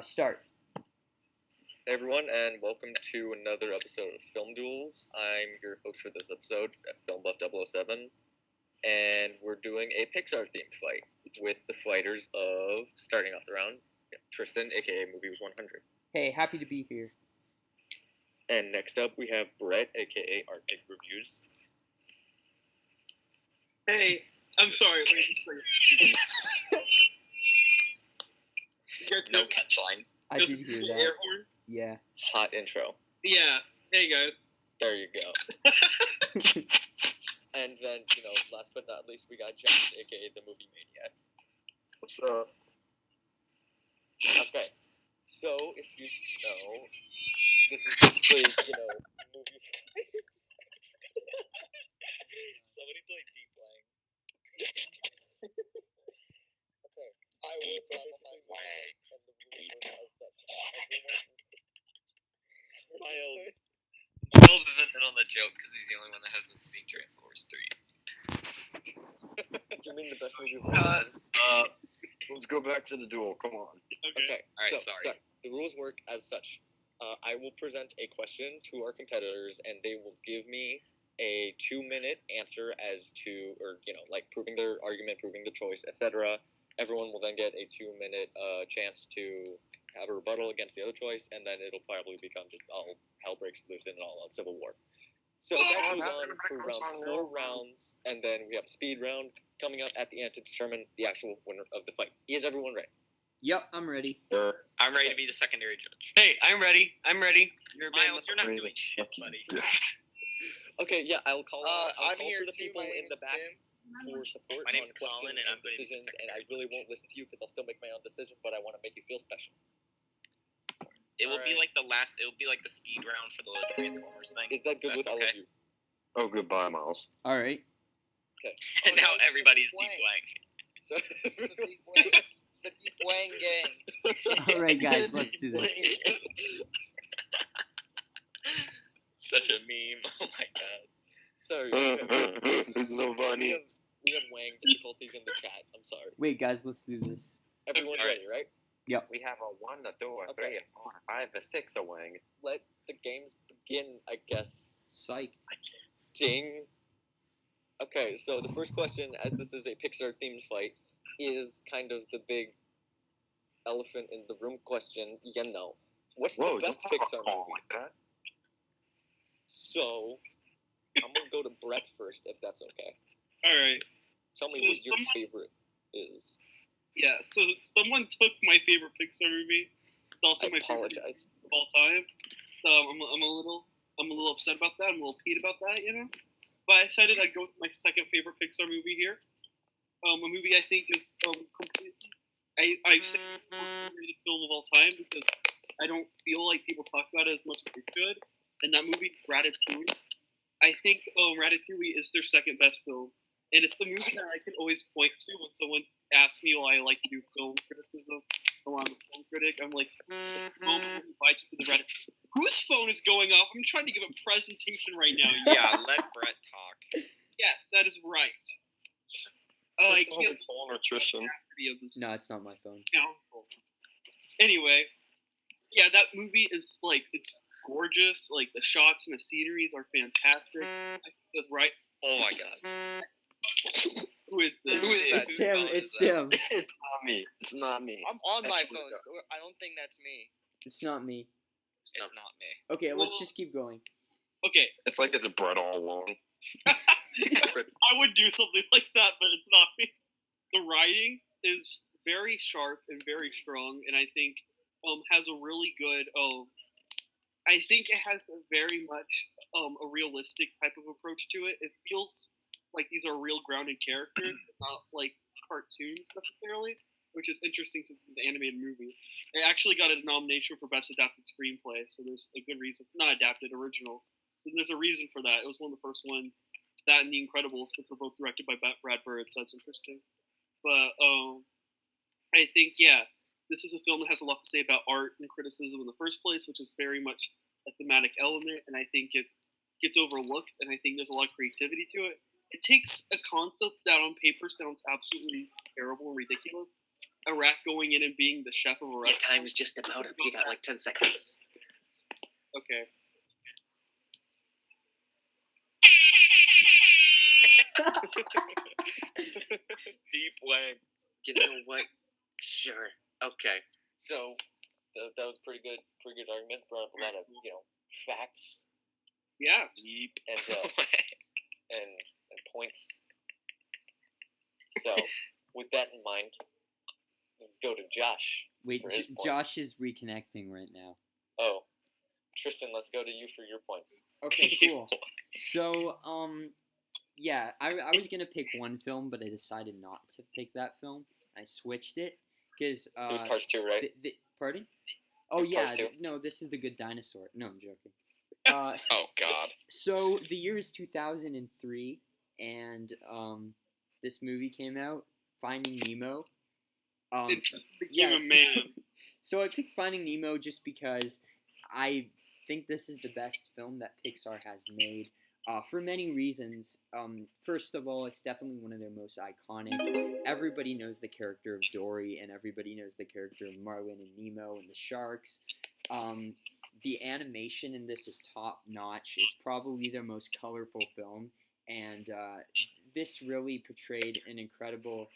Start. Hey everyone, and welcome to another episode of Film Duels. I'm your host for this episode, FilmBuff007, and we're doing a Pixar themed fight with the fighters of, starting off the round, Tristan, aka Movie Was 100. Hey, happy to be here. And next up we have Brett, aka Arctic Reviews. Hey, I'm sorry. Wait, just a second. You guys No hear catchline. I just did hear the that. air horn? Yeah. Hot intro. Yeah. Hey guys. There you go. And then, last but not least, we got Josh, aka the Movie Maniac. What's up? Okay, so if you know, this is basically, movie fights. Somebody play Deep Lang. Okay, I will basically wang, and the movie was as such. Miles isn't in on the joke because he's the only one that hasn't seen Transformers 3. You mean the best movie of all time? Let's go back to the duel. Come on. Okay, Alright, so sorry. the rules work as such. I will present a question to our competitors, and they will give me a 2-minute answer as to, or, proving their argument, proving the choice, etc. Everyone will then get a 2-minute chance to have a rebuttal against the other choice, and then it'll probably become just all hell breaks loose in an all-out civil war. So that goes on for around 4 rounds, and then we have a speed round coming up at the end to determine the actual winner of the fight. Is everyone ready? Yep, I'm ready. I'm ready to be the secondary judge. Hey, I'm ready. You're Miles, you're not doing shit, buddy. Okay, yeah, I'll call I'm for here the too. people My in name the is back Tim. for support My name's on questions Colin, and I'm going to be decisions, the and I really won't listen to you because I'll still make my own decision, but I want to make you feel special. It will be Alright. like the speed round for the Transformers thing. Is that good with That's all of okay. you? Oh, goodbye, Miles. All right. And now Oh, no, everybody's it's deep blank. So, It's the Deep Wang gang. All right, guys, let's do this. Such a meme. Oh my god. sorry, It's so funny. we have Wang difficulties in the chat. I'm sorry. Wait, guys, let's do this. Everyone's Alright. ready, right? We have a 1, a 2, a Okay. 3, a 4, a 5, a 6, a wang. Let the games begin, I guess. Psyched. Ding. Okay, so the first question, as this is a Pixar-themed fight, is kind of the big elephant in the room question. What's Whoa, the best don't talk Pixar all movie? like that. So, I'm gonna go to Brett first, if that's okay. Alright. Tell me So what your someone- favorite is. Yeah, so someone took my favorite Pixar movie. It's also I my favorite apologize. of all time. So I'm a little upset about that. I'm a little peeved about that, But I decided I'd go with my second favorite Pixar movie here. A movie I think is completely. I say it's the most underrated film of all time because I don't feel like people talk about it as much as they should. And that movie, Ratatouille, I think Ratatouille is their second best film. And it's the movie that I can always point to when someone asks me why I like to do film criticism. Or I'm a film critic. I'm like, invites to the Ratatouille. Whose phone is going off? I'm trying to give a presentation right now. Yeah, let Brett talk. Yes, that is right. I can't Nutrition. capacity of this No, it's not my phone. council. Anyway, yeah, that movie is it's gorgeous. Like the shots and the sceneries are fantastic. I think that's right. Oh my god. Who is this? Who is that? It's Tim. It's Tim. It's not me. It's not me. I'm on I my swear phone. to So I don't think that's me. It's not me. It's not me. Okay, let's Well- just keep going. Okay, It's like it's Brett all along. I would do something like that, but it's not me. The writing is very sharp and very strong, and I think has a really good. I think it has a very much a realistic type of approach to it. It feels like these are real grounded characters, not like cartoons necessarily, which is interesting since it's an animated movie. It actually got a nomination for Best Adapted Screenplay, so there's a good reason. Not adapted, original. And there's a reason for that. It was one of the first ones. That and The Incredibles, which were both directed by Brad Bird, so that's interesting. But I think, this is a film that has a lot to say about art and criticism in the first place, which is very much a thematic element, and I think it gets overlooked, and I think there's a lot of creativity to it. It takes a concept that on paper sounds absolutely terrible and ridiculous, a rat going in and being the chef of a Your restaurant. time's just about up. You got like 10 seconds. Okay. Deep Wang. You know what? Sure. Okay. So that was pretty good argument. Brought up a lot of facts Yeah. and points. So with that in mind, let's go to Josh. Wait, for his points. Josh is reconnecting right now. Oh, Tristan, let's go to you for your points. Okay, cool. So, yeah, I was gonna pick one film, but I decided not to pick that film. I switched it because It was Cars 2, right? Pardon? Oh was yeah, Cars 2. no, this is The Good Dinosaur. No, I'm joking. Oh God. So the year is 2003, and this movie came out, Finding Nemo. It just became yes. a man. So I picked Finding Nemo just because I think this is the best film that Pixar has made. For many reasons. First of all, it's definitely one of their most iconic. Everybody knows the character of Dory, and everybody knows the character of Marlin and Nemo and the sharks. The animation in this is top notch. It's probably their most colorful film, and this really portrayed an incredible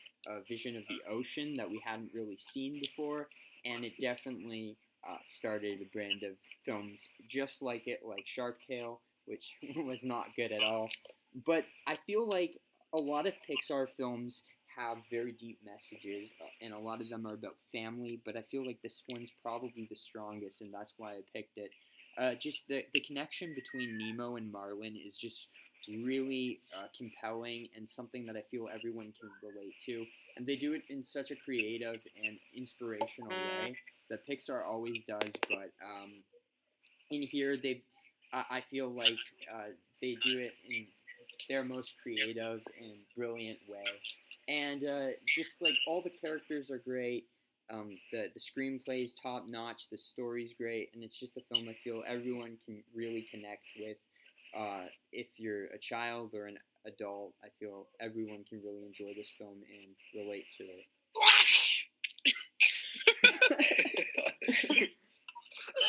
vision of the ocean that we hadn't really seen before, and it definitely started a brand of films just like it, like Shark Tale, which was not good at all. But I feel like a lot of Pixar films have very deep messages, and a lot of them are about family, but I feel like this one's probably the strongest, and that's why I picked it. Just the connection between Nemo and Marlin is just really compelling and something that I feel everyone can relate to. And they do it in such a creative and inspirational way that Pixar always does, but in here I feel like they do it in their most creative and brilliant way. And just like all the characters are great, the screenplay is top notch, the story's great, and it's just a film I feel everyone can really connect with. If you're a child or an adult, I feel everyone can really enjoy this film and relate to it.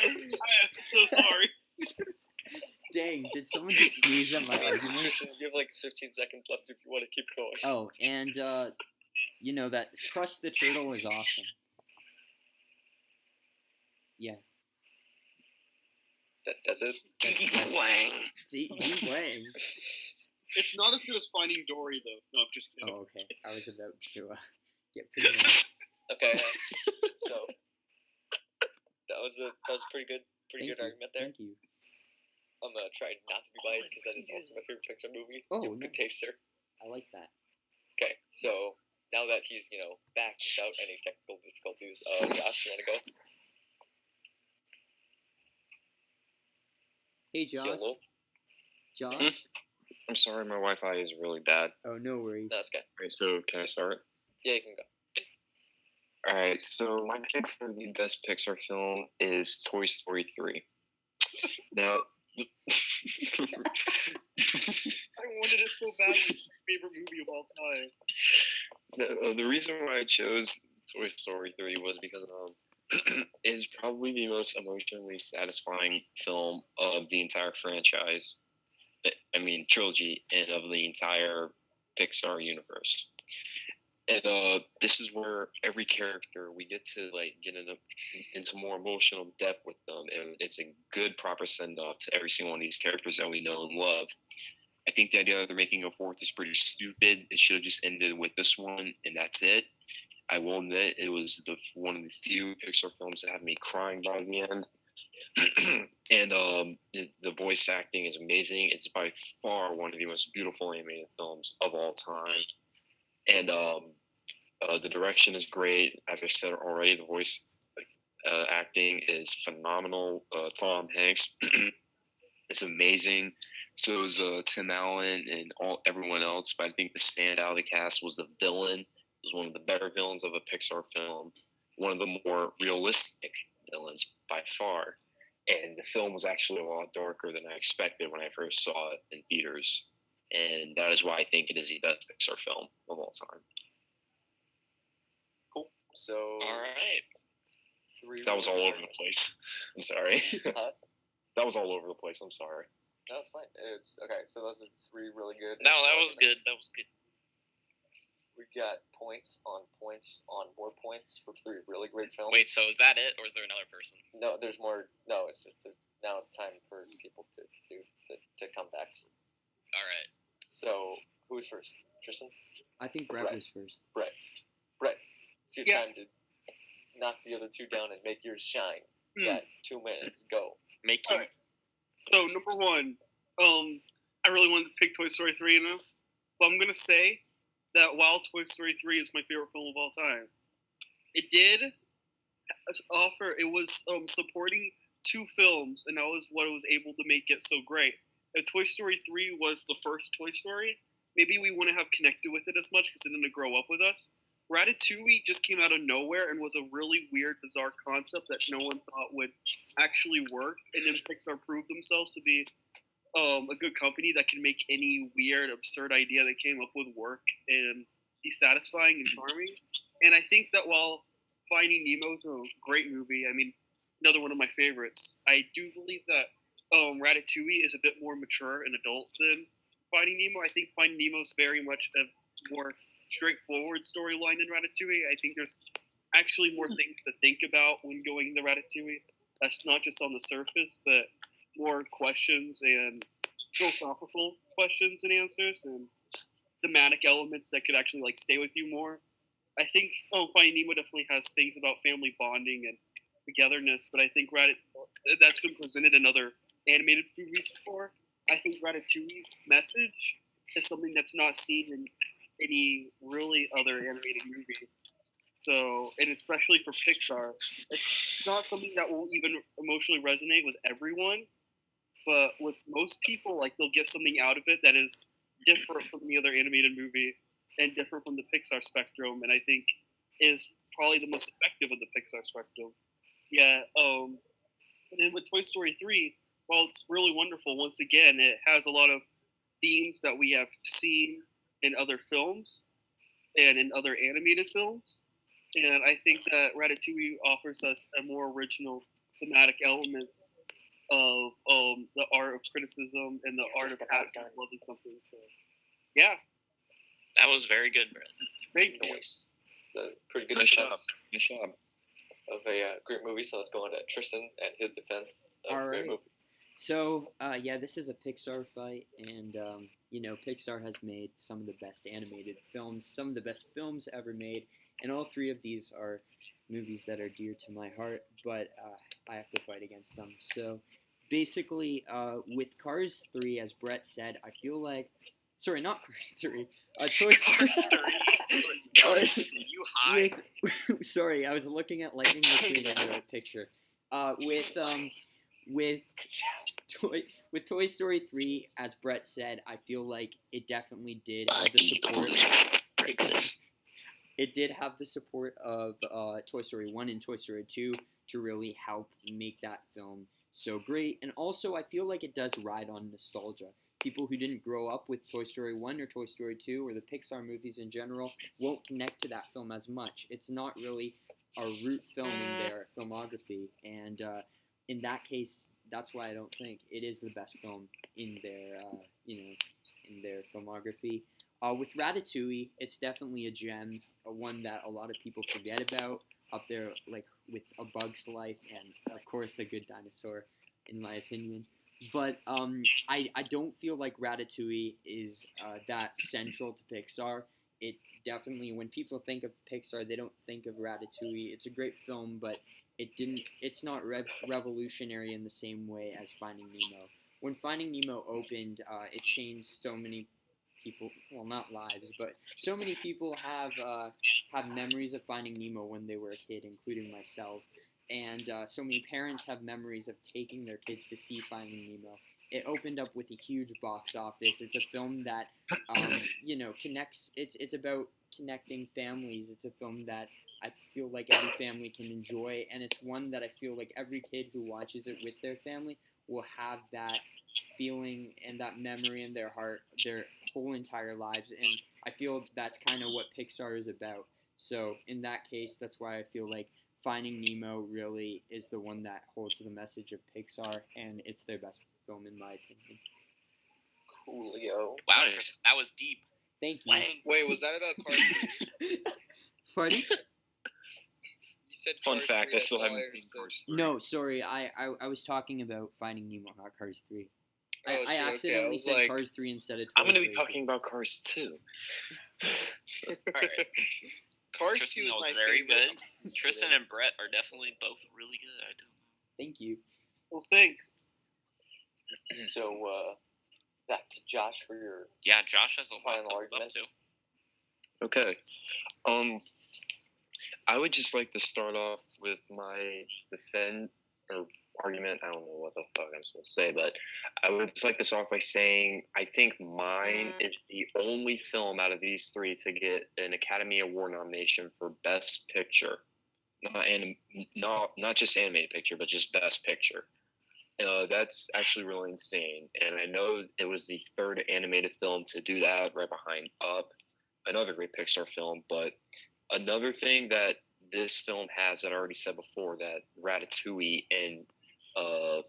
I'm so sorry. Dang, did someone just sneeze at my argument? Tristan, you have like 15 seconds left if you want to keep going. Oh, and that Crush the Turtle is awesome. Yeah. That's it? Wang. D Wang. It's not as good as Finding Dory, though. No, I'm just kidding. Oh, okay. I was about to get pretty mad. Okay, so that was pretty good argument there. Thank you. I'm gonna try not to be biased because that is also my favorite Pixar movie. Oh, You have good taste, sir. I like that. Okay, so now that he's back without any technical difficulties, Josh, you wanna go? Hey, Josh. Hello? Josh? I'm sorry, my Wi-Fi is really bad. Oh, no worries. No, that's okay. Alright, so can I start? Yeah, you can go. Alright, so my pick for the best Pixar film is Toy Story 3. Now, I wanted it so bad. It's my favorite movie of all time. the reason why I chose Toy Story 3 was because it's probably the most emotionally satisfying film of the entire franchise. I mean, trilogy, and of the entire Pixar universe. And this is where every character, we get to get into more emotional depth with them, and it's a good proper send off to every single one of these characters that we know and love. I think the idea that they're making a fourth is pretty stupid. It should have just ended with this one, and that's it. I will admit it was one of the few Pixar films that had me crying by the end. And the voice acting is amazing. It's by far one of the most beautiful animated films of all time. And the direction is great. As I said already, the voice acting is phenomenal. Tom Hanks is amazing. So is Tim Allen and everyone else. But I think the standout of the cast was the villain. It was one of the better villains of a Pixar film. One of the more realistic villains by far. And the film was actually a lot darker than I expected when I first saw it in theaters. And that is why I think it is the best Pixar film of all time. So All right. 3. That was all really over good the place. I'm sorry. Huh? That was all over the place. I'm sorry. No, it's fine. It's okay. So those are 3 really good. No, that was good. arguments. That was good. We got points on more points for 3 really great films. Wait, so is that it, or is there another person? No, there's more. No, it's just now it's time for people to come back. All right. So who's first? Tristan? I think Brett Right. was first. Brett, it's your Yeah. time to knock the other 2 down and make yours shine. Hmm. You got 2 minutes. Go. Make you. Alright. So number one, I really wanted to pick Toy Story 3, but I'm gonna say that while Toy Story 3 is my favorite film of all time, it did offer. It was supporting 2 films, and that was what was able to make it so great. If Toy Story 3 was the first Toy Story, maybe we wouldn't have connected with it as much because it didn't grow up with us. Ratatouille just came out of nowhere and was a really weird, bizarre concept that no one thought would actually work. And then Pixar proved themselves to be a good company that can make any weird, absurd idea they came up with work and be satisfying and charming. And I think that while Finding Nemo is a great movie, I mean, another one of my favorites, I do believe that Ratatouille is a bit more mature and adult than Finding Nemo. I think Finding Nemo is very much a more straightforward storyline than Ratatouille. I think there's actually more things to think about when going to Ratatouille. That's not just on the surface, but more questions and philosophical questions and answers and thematic elements that could actually like stay with you more. I think Finding Nemo definitely has things about family bonding and togetherness, but I think that's been presented in other animated movies before. I think Ratatouille's message is something that's not seen in any really other animated movie. So, and especially for Pixar, it's not something that will even emotionally resonate with everyone, but with most people, like they'll get something out of it that is different from the other animated movie and different from the Pixar spectrum, and I think is probably the most effective of the Pixar spectrum. Yeah. And then with Toy Story 3, while it's really wonderful, once again, it has a lot of themes that we have seen in other films and in other animated films. And I think that Ratatouille offers us a more original thematic elements of the art of criticism and the art of Just about passion done. loving something. So, yeah, That was very good, Brett. thank you. Nice. Pretty good Nice job. defense Nice job. of a great movie. So let's go on to Tristan and his defense of a great Alright. movie. So, yeah, this is a Pixar fight, and, Pixar has made some of the best animated films, some of the best films ever made, and all 3 of these are movies that are dear to my heart, but I have to fight against them. So, basically, with Cars 3, as Brett said, I feel like, sorry, not Cars 3, Toy Story. Cars, you high? Sorry, I was looking at Lightning McQueen in the picture. With Toy Story 3, as Brett said, I feel like it definitely did have the support. It did have the support of Toy Story 1 and Toy Story 2 to really help make that film so great. And also, I feel like it does ride on nostalgia. People who didn't grow up with Toy Story 1 or Toy Story 2 or the Pixar movies in general won't connect to that film as much. It's not really a root film in their filmography. And in that case, that's why I don't think it is the best film in their, in their filmography. With Ratatouille, it's definitely a gem, one that a lot of people forget about, up there like with A Bug's Life and, of course, A Good Dinosaur, in my opinion. But I don't feel like Ratatouille is that central to Pixar. It definitely, when people think of Pixar, they don't think of Ratatouille. It's a great film, but it's not revolutionary in the same way as Finding Nemo. When Finding Nemo opened, it changed so many people, well, not lives, but so many people have memories of Finding Nemo when they were a kid, including myself. And so many parents have memories of taking their kids to see Finding Nemo. It opened up with a huge box office. It's a film that, connects. It's about connecting families. It's a film that I feel like every family can enjoy, and it's one that I feel like every kid who watches it with their family will have that feeling and that memory in their heart their whole entire lives. And I feel that's kind of what Pixar is about. So in that case, that's why I feel like Finding Nemo really is the one that holds the message of Pixar, and it's their best film in my opinion. Coolio. Wow, Nice. Tristan, that was deep. Thank you. Wang. Wait, was that about Cars 3? Pardon? You said Fun Cars fact, 3, I still that's all haven't seen understood. Cars 3. No, sorry. I was talking about Finding Nemo, not Cars 3. Oh, I shit, okay, I accidentally was said like- Cars 3 instead of Toy I'm going to be Story talking about Cars 2. Alright. Cars Tristan 2 is was my very favorite. good. Tristan and Brett are definitely both really good. Thank you. Well, thanks. So, back to Josh for your Yeah, Josh has a lot Final to live up argument. to. Okay. I would just like to start off with my defend or argument. I don't know what the fuck I'm supposed to say, but I would just like to start off by saying I think mine is the only film out of these three to get an Academy Award nomination for Best Picture, not just animated picture, but just Best Picture. That's actually really insane, and I know it was the third animated film to do that, right behind Up, another great Pixar film. But another thing that this film has that I already said before that Ratatouille and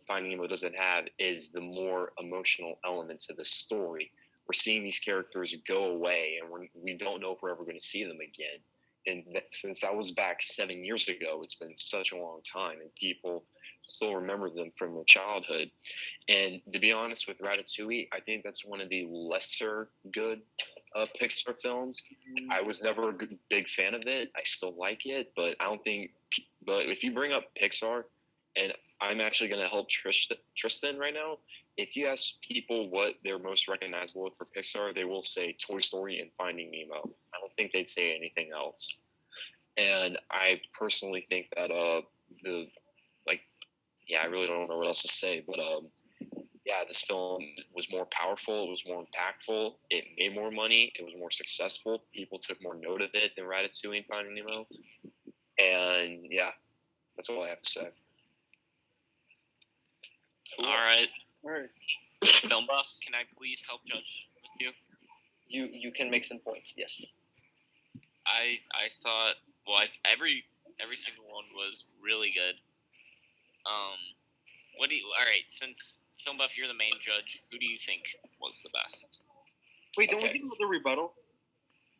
Finding Nemo doesn't have is the more emotional elements of the story. We're seeing these characters go away, and we don't know if we're ever going to see them again. And since that was back 7 years ago, it's been such a long time, and people still remember them from their childhood. And to be honest, with Ratatouille, I think that's one of the lesser good Pixar films. I was never a big fan of it. I still like it, but I don't think. But if you bring up Pixar, and I'm actually going to help Tristan right now. If you ask people what they're most recognizable with for Pixar, they will say Toy Story and Finding Nemo. I don't think they'd say anything else. And I personally think that I really don't know what else to say, but this film was more powerful. It was more impactful. It made more money. It was more successful. People took more note of it than Ratatouille and Finding Nemo. And yeah, that's all I have to say. All right. All right. Film buff, can I please help judge with you? you can make some points. Yes. I thought every single one was really good. What do you? All right, since Film Buff, you're the main judge. Who do you think was the best? Wait, don't Okay. we get another rebuttal?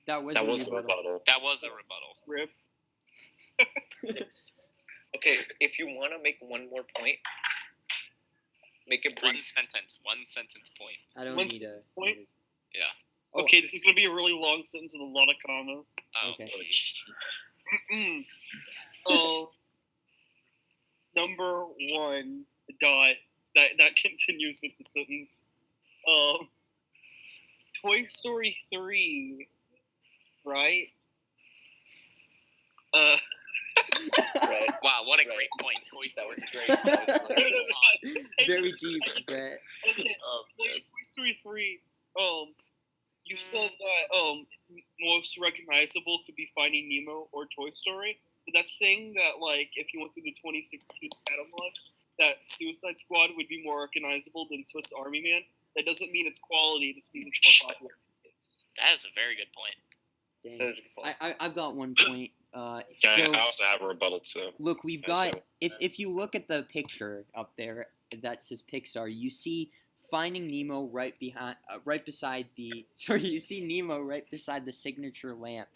That was That a was the rebuttal. rebuttal. That was a rebuttal. Rip. Okay, if you want to make one more point, make it One brief. sentence point. I don't One need a point? Yeah. Oh, Okay, this is gonna be a really long sentence with a lot of commas. Oh, Okay. jeez. Number one dot that continues with the sentence. Toy Story 3, right? Right. Wow, what a Right. great point. Toy That Story. was great. very deep, Brett. Okay, Toy Story 3. You said that most recognizable could be Finding Nemo or Toy Story, but that's saying that like if you went through the 2016 catalog, that Suicide Squad would be more recognizable than Swiss Army Man. That doesn't mean it's quality. It just means it's more popular. That is a very good point. Dang. That was a good point. I've got one point. Yeah, So I also have a rebuttal too. look, we've Yes, got sir. if you look at the picture up there that says Pixar, you see Finding Nemo right beside the you see Nemo right beside the signature lamp.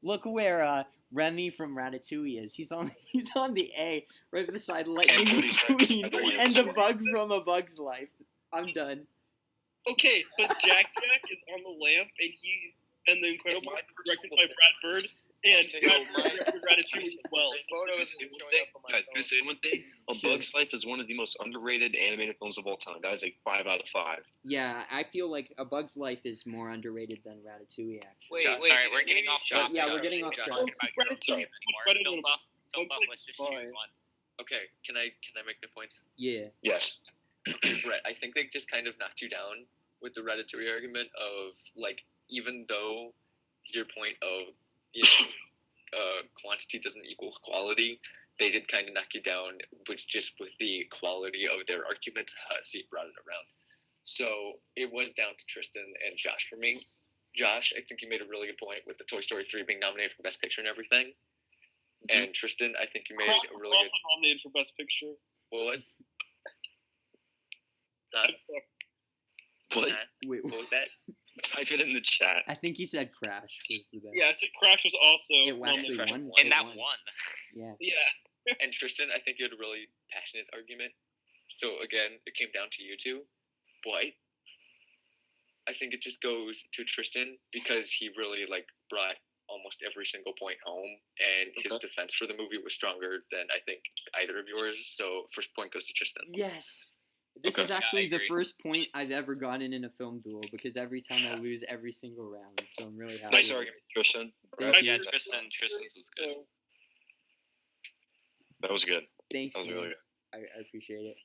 Look where Remy from Ratatouille is. He's on the A right beside Lightning Everybody's right McQueen beside the lamp, and the sorry. bug from A Bug's Life. I'm done. Okay, but Jack is on the lamp, and the Incredible My is directed personal by Brad Bird, and So Brad my- Bird directed Ratatouille as well. The photo isn't showing up on my Guys, can I phone. say one thing? A Bug's Life is one of the most underrated animated films of all time. That is a 5 out of 5. Yeah, I feel like A Bug's Life is more underrated than Ratatouille. Actually. Wait, Josh, wait. sorry, did we're any getting of you off show- track. Yeah, we're getting off Josh, track. talking about your own Ratatouille film is anymore. better Film than- buff, Film Buff, let's just fine. choose one. Okay, can I make my points? Yeah. Yes. Okay, Brett, I think they just kind of knocked you down with the Ratatouille argument of like, even though your point of quantity doesn't equal quality, they did kind of knock you down, which just with the quality of their arguments, brought it around. So it was down to Tristan and Josh for me. Josh, I think you made a really good point with the Toy Story 3 being nominated for Best Picture and everything. And Tristan, I think you made Crash a was really also good. nominated for Best Picture. What was? I'm sorry. What? Wait, What was that? Type it in the chat. I think he said Crash was the best. Yeah, I said Crash was also It actually Crash won. won. And It that won. won. Yeah. Yeah. And Tristan, I think you had a really passionate argument. So again, it came down to you two. But I think it just goes to Tristan because he really brought almost every single point home, and his defense for the movie was stronger than I think either of yours. So first point goes to Tristan. Yes. This Okay. is actually the agree. first point I've ever gotten in a film duel because every time I lose every single round, so I'm really happy. Nice with it. argument, Tristan. Thank Yeah, you. Tristan's was good. That was good. Thanks, That was man. really good. I appreciate it.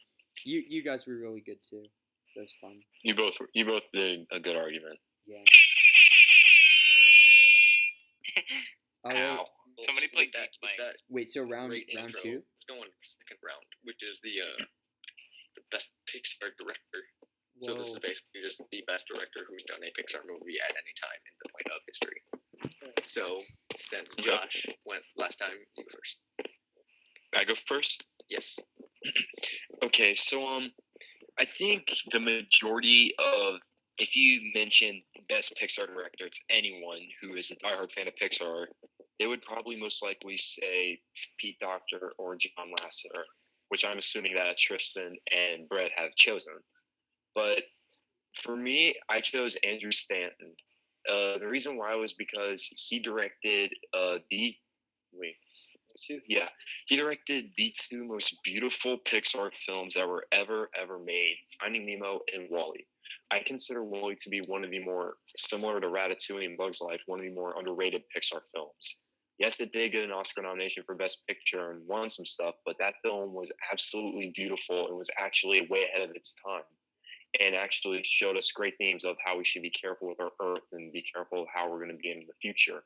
You guys were really good too. That was fun. You both did a good argument. Yeah. All right. Ow. Somebody With played that. Geek Mind. Wait. So round Great round intro. 2. Let's go on to the second round, which is the best Pixar director. So this is Whoa. basically just the best director who's done a Pixar movie at any time in the point of history. So since Okay. Josh went last time, you go first. I go first. Yes. Okay, so I think the majority of, if you mention best Pixar director, it's anyone who is a diehard fan of Pixar, they would probably most likely say Pete Docter or John Lasseter, which I'm assuming that Tristan and Brett have chosen. But for me, I chose Andrew Stanton. The reason why was because he directed he directed the two most beautiful Pixar films that were ever made, Finding Nemo and WALL-E. I consider WALL-E to be one of the more, similar to Ratatouille and Bug's Life, one of the more underrated Pixar films. Yes, it did get an Oscar nomination for Best Picture and won some stuff, but that film was absolutely beautiful and was actually way ahead of its time, and actually showed us great themes of how we should be careful with our Earth and be careful of how we're going to be in the future.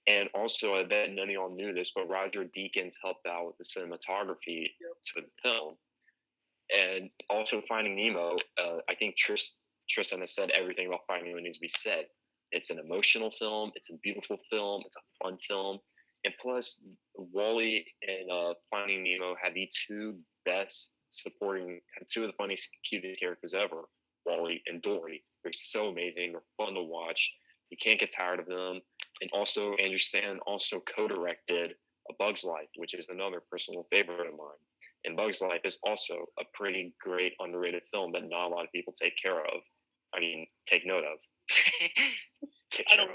And also, I bet none of y'all knew this, but Roger Deakins helped out with the cinematography to the film. And also, Finding Nemo, I think Tristan has said everything about Finding Nemo needs to be said. It's an emotional film. It's a beautiful film. It's a fun film. And plus, WALL-E and Finding Nemo had the two of the funniest, cutest characters ever, WALL-E and Dory. They're so amazing. They're fun to watch. You can't get tired of them. And also, Andrew Stanton also co-directed A Bug's Life, which is another personal favorite of mine. And Bug's Life is also a pretty great, underrated film that not a lot of people take note of. I don't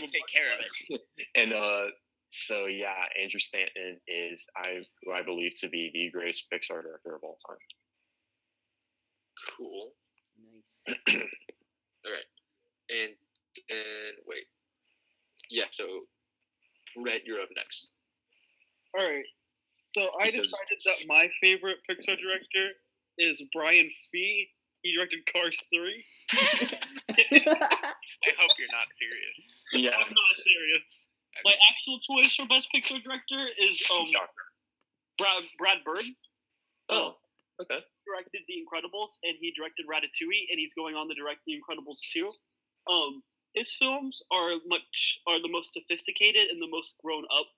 Take care of it. And so yeah, Andrew Stanton is who I believe to be the greatest Pixar director of all time. Cool. Nice. All right. And wait. Yeah. So Brett, you're up next. All right. So I decided that my favorite Pixar director is Brian Fee. He directed Cars 3. I hope you're not serious. Yeah, I'm not serious. My actual choice for best Pixar director is Brad Bird. Oh, okay. He directed The Incredibles and he directed Ratatouille, and he's going on to direct The Incredibles 2. His films are the most sophisticated and the most grown up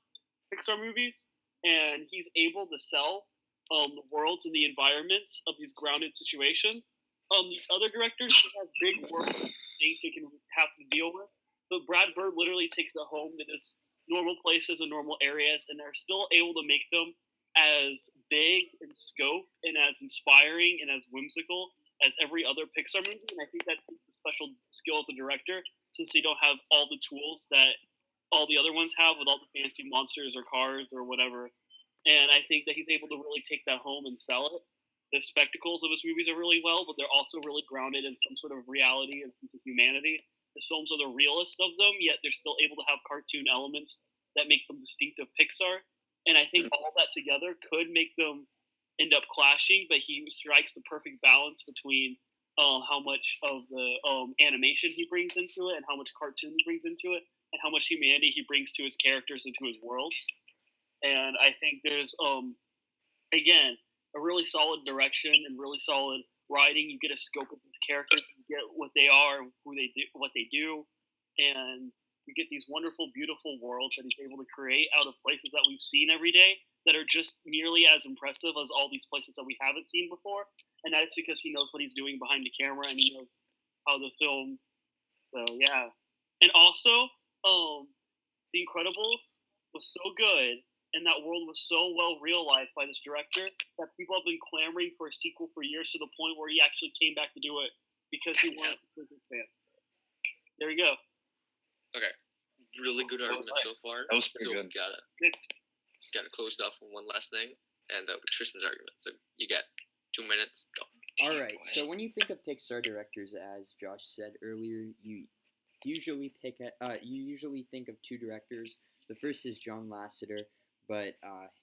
Pixar movies, and he's able to sell the worlds and the environments of these grounded situations. These other directors have big world things they can have to deal with, but Brad Bird literally takes the home to just normal places and normal areas, and they're still able to make them as big in scope and as inspiring and as whimsical as every other Pixar movie. And I think that takes a special skill as a director, since they don't have all the tools that all the other ones have with all the fancy monsters or cars or whatever. And I think that he's able to really take that home and sell it. The spectacles of his movies are really well, but they're also really grounded in some sort of reality and sense of humanity. His films are the realest of them, yet they're still able to have cartoon elements that make them distinct of Pixar. And I think all that together could make them end up clashing, but he strikes the perfect balance between how much of the animation he brings into it and how much cartoon he brings into it and how much humanity he brings to his characters and to his worlds. And I think there's, again, a really solid direction and really solid writing. You get a scope of these characters, you get what they are, who they do, what they do, and we get these wonderful, beautiful worlds that he's able to create out of places that we've seen every day that are just nearly as impressive as all these places that we haven't seen before. And that is because he knows what he's doing behind the camera and he knows how to film. So yeah, and also, The Incredibles was so good, and that world was so well realized by this director that people have been clamoring for a sequel for years, to the point where he actually came back to do it because he wanted to please his fans. There you go. Really good That was argument so nice. far. That was pretty so good. we gotta close it off with one last thing, and that would be Tristan's argument. So you got 2 minutes. Go. All right. So when you think of Pixar directors, as Josh said earlier, you usually think of two directors. The first is John Lasseter, but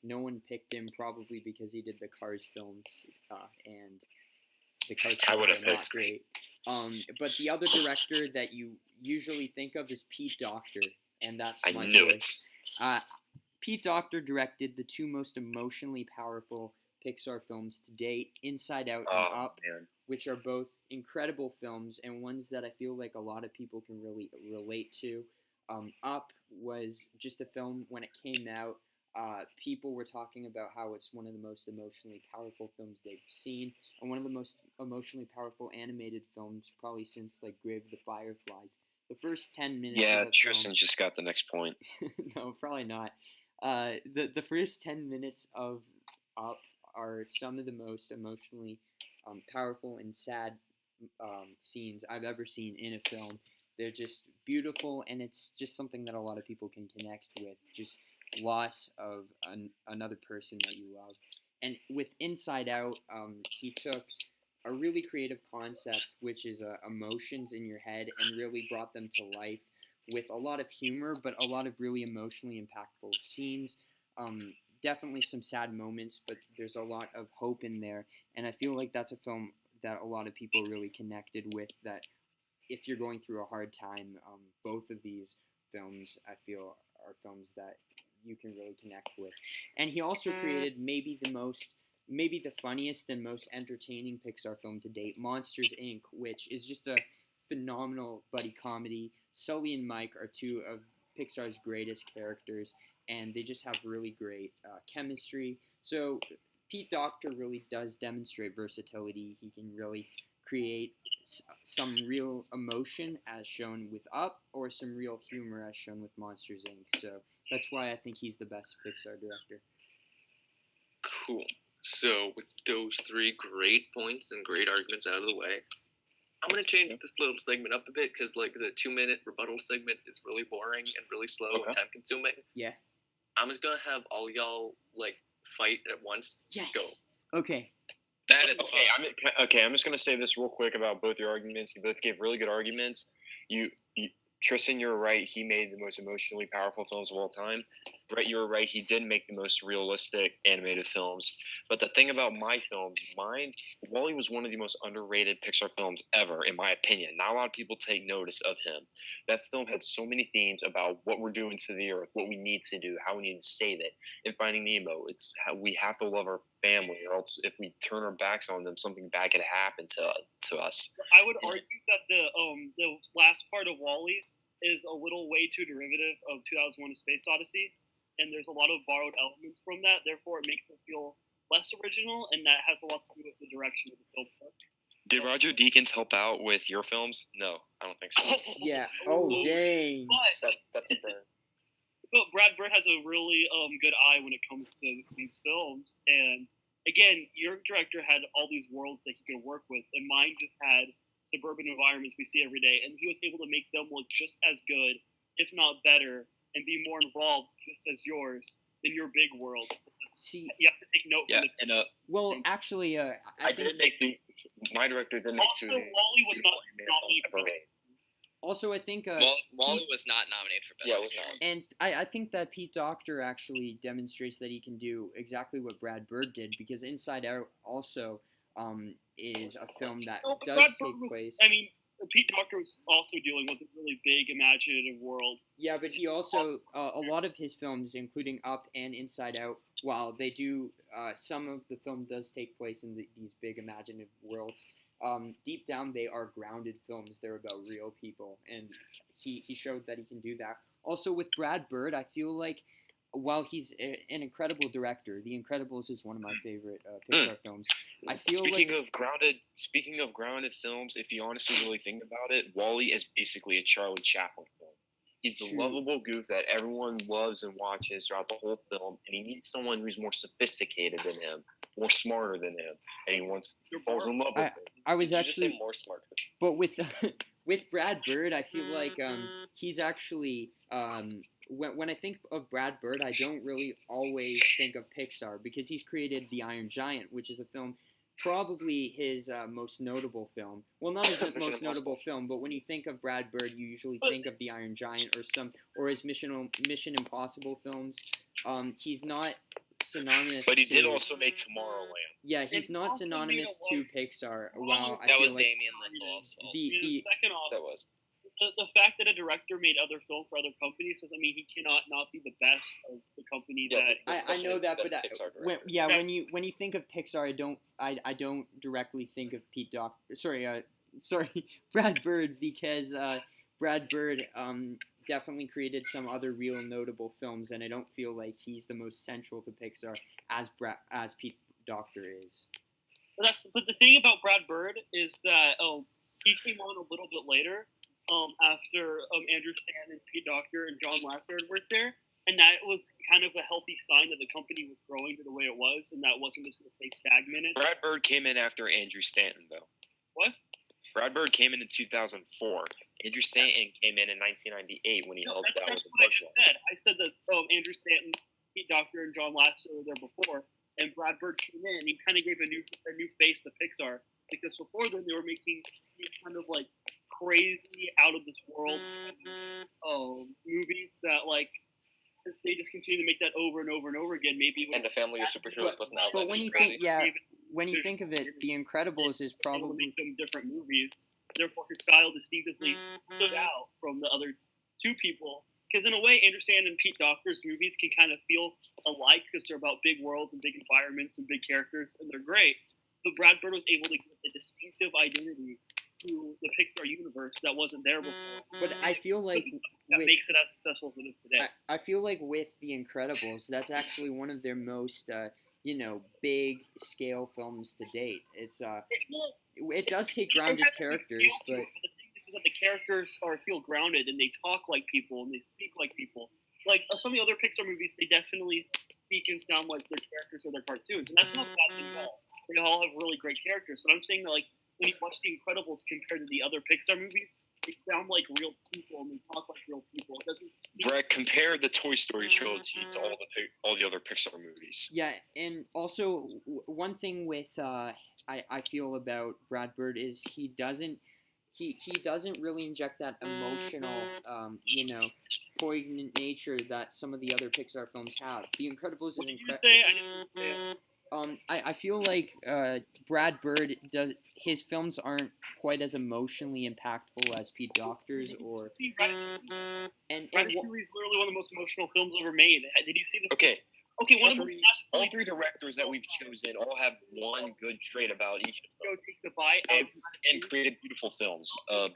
no one picked him probably because he did the Cars films, and the Cars I films would've are not picked- great. But the other director that you usually think of is Pete Docter, and that's I my knew choice. Pete Docter directed the two most emotionally powerful Pixar films to date, Inside Out and Oh, Up, man. which are both incredible films and ones that I feel like a lot of people can really relate to. Up was just a film when it came out. People were talking about how it's one of the most emotionally powerful films they've seen, and one of the most emotionally powerful animated films probably since like Grave of the Fireflies. The first 10 minutes Yeah, of the Tristan just got the next point. film, no, probably not. The first 10 minutes of Up are some of the most emotionally powerful and sad scenes I've ever seen in a film. They're just beautiful, and it's just something that a lot of people can connect with. Just loss of another person that you love. And with Inside Out, he took a really creative concept, which is emotions in your head, and really brought them to life with a lot of humor, but a lot of really emotionally impactful scenes. Definitely some sad moments, but there's a lot of hope in there. And I feel like that's a film that a lot of people really connected with, that if you're going through a hard time, both of these films, I feel, are films that you can really connect with. And he also created maybe the funniest and most entertaining Pixar film to date, Monsters, Inc., which is just a phenomenal buddy comedy. Sully and Mike are two of Pixar's greatest characters, and they just have really great chemistry. So Pete Docter really does demonstrate versatility. He can really create some real emotion as shown with Up, or some real humor as shown with Monsters, Inc. So that's why I think he's the best Pixar director. Cool. So with those three great points and great arguments out of the way, I'm gonna change this little segment up a bit because like the 2-minute rebuttal segment is really boring and really slow and time consuming. Yeah. I'm just gonna have all y'all like fight at once. Yes. Go. Okay. That is Okay, I'm just gonna say this real quick about both your arguments. You both gave really good arguments. Tristan, you're right. He made the most emotionally powerful films of all time. Brett, you were right. He did make the most realistic animated films. But the thing about my films, Wall-E was one of the most underrated Pixar films ever, in my opinion. Not a lot of people take notice of him. That film had so many themes about what we're doing to the earth, what we need to do, how we need to save it. In Finding Nemo, it's how we have to love our family, or else if we turn our backs on them, something bad could happen to us. I would argue that the last part of Wall-E is a little way too derivative of 2001: A Space Odyssey, and there's a lot of borrowed elements from that. Therefore, it makes it feel less original, and that has a lot to do with the direction of the film. Did Roger Deakins help out with your films? No, I don't think so. Yeah. Oh, dang. That's a burn. But Brad Bird has a really good eye when it comes to these films, and again, your director had all these worlds that he could work with, and mine just had suburban environments we see every day, and he was able to make them look just as good, if not better, and be more involved just as yours in your big worlds. See, You have to take note. Yeah, from and well, actually, I think did make my director did make also, Wall-E was not nominated for Best. also I think Wall-E was not nominated for Best Yeah, it was Picture. not. and I think that Pete Docter actually demonstrates that he can do exactly what Brad Bird did, because Inside Out also is a film that No, but does Brad take Bird was, place. I mean, Pete Docter was also dealing with a really big imaginative world. Yeah, but he also a lot of his films, including Up and Inside Out, while they do some of the film does take place in these big imaginative worlds, deep down they are grounded films. They're about real people, and he showed that he can do that. Also with Brad Bird, I feel like while he's an incredible director, The Incredibles is one of my favorite Pixar films. I feel Speaking of grounded films, if you honestly really think about it, Wall-E is basically a Charlie Chaplin film. He's the True. lovable goof that everyone loves and watches throughout the whole film, and he needs someone who's more sophisticated than him, more smarter than him, and he falls in love with him. I was Did you just say actually, more smart? but with with Brad Bird, I feel like he's actually when I think of Brad Bird, I don't really always think of Pixar because he's created The Iron Giant, which is a film probably his most notable film. Well, not his Mission most notable Impossible. film, but when you think of Brad Bird, you usually think of The Iron Giant or his Mission Impossible films. He's not synonymous. But he to, did also make Tomorrowland. Yeah, he's And not also synonymous made a to Pixar. Wow, I That feel was like Damien Lindelof's fault. the second off, That was. the fact that a director made other films for other companies doesn't mean he cannot not be the best of the company Yeah, that. I question know is that, best but Pixar when, director. yeah, Okay. when you think of Pixar, I don't directly think of Brad Bird because Brad Bird definitely created some other real notable films, and I don't feel like he's the most central to Pixar as Pete Docter is. But the thing about Brad Bird is that he came on a little bit later after Andrew Stan and Pete Docter and John Lasseter had worked there, and that was kind of a healthy sign that the company was growing to the way it was, and that wasn't just going to stay stagnant. Brad Bird came in after Andrew Stanton, though. What? Brad Bird came in 2004. Andrew Stanton came in 1998 when he No, helped out that's with what I Bugs just Life. said. I said that Andrew Stanton, Pete Docter, and John Lasseter were there before, and Brad Bird came in and he kind of gave a new face to Pixar because before then they were making these kind of like crazy out of this world movies that like if they just continue to make that over and over and over again. Maybe And the family of superheroes wasn't But when outlandish you crazy. think, yeah, when you think of it, The Incredibles is able to probably make them different movies. Therefore, his style distinctively stood out from the other two people. Because in a way, Andrew Stanton and Pete Docter's movies can kind of feel alike because they're about big worlds and big environments and big characters, and they're great. But Brad Bird was able to give a distinctive identity to the Pixar universe that wasn't there before. But I feel like That makes it as successful as it is today. I feel like with The Incredibles, that's actually one of their most big scale films to date. It does take grounded characters, but the thing is that the characters feel grounded and they talk like people and they speak like people. Like some of the other Pixar movies, they definitely speak and sound like their characters or their cartoons, and that's not bad at all. They all have really great characters, but I'm saying that like when you watch The Incredibles compared to the other Pixar movies, they sound like real people and they talk like real people. It doesn't. Brett, compare the Toy Story trilogy to all the other Pixar movies. yeah, and also one thing with I feel about Brad Bird is he doesn't really inject that emotional poignant nature that some of the other Pixar films have. The Incredibles is What did you incredible. say? I didn't say it. I feel like Brad Bird his films aren't quite as emotionally impactful as Pete Docter's or Ratatouille. and Ratatouille is literally one of the most emotional films ever made. Did you see this? Okay, Okay, one of the most all three directors that we've chosen all have one good trait about each of them takes a bite and, of and created beautiful films.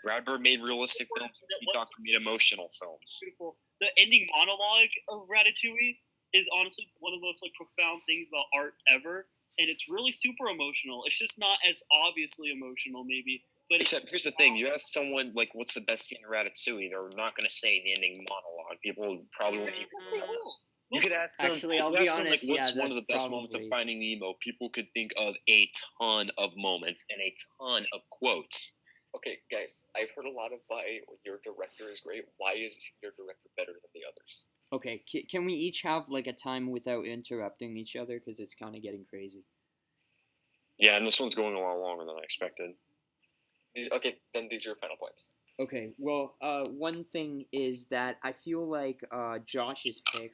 Brad Bird made realistic films, Pete Docter made emotional films. beautiful. The ending monologue of Ratatouille is honestly one of the most like profound things about art ever, and it's really super emotional. It's just not as obviously emotional, maybe. But Except here's the thing: you ask someone like, "What's the best scene in Ratatouille?" They're not going to say the ending monologue. People probably won't even. Yes, they will. You could ask them. Actually, you I'll could be ask them, honest, like, what's yeah, one of the that's best moments of probably- Finding Nemo? People could think of a ton of moments and a ton of quotes. Okay, guys, I've heard a lot of why your director is great. Why is your director better than the others? Okay, can we each have like a time without interrupting each other because it's kind of getting crazy. Yeah, and this one's going a lot longer than I expected. Then these are your final points. Okay, well, one thing is that I feel like Josh's pick,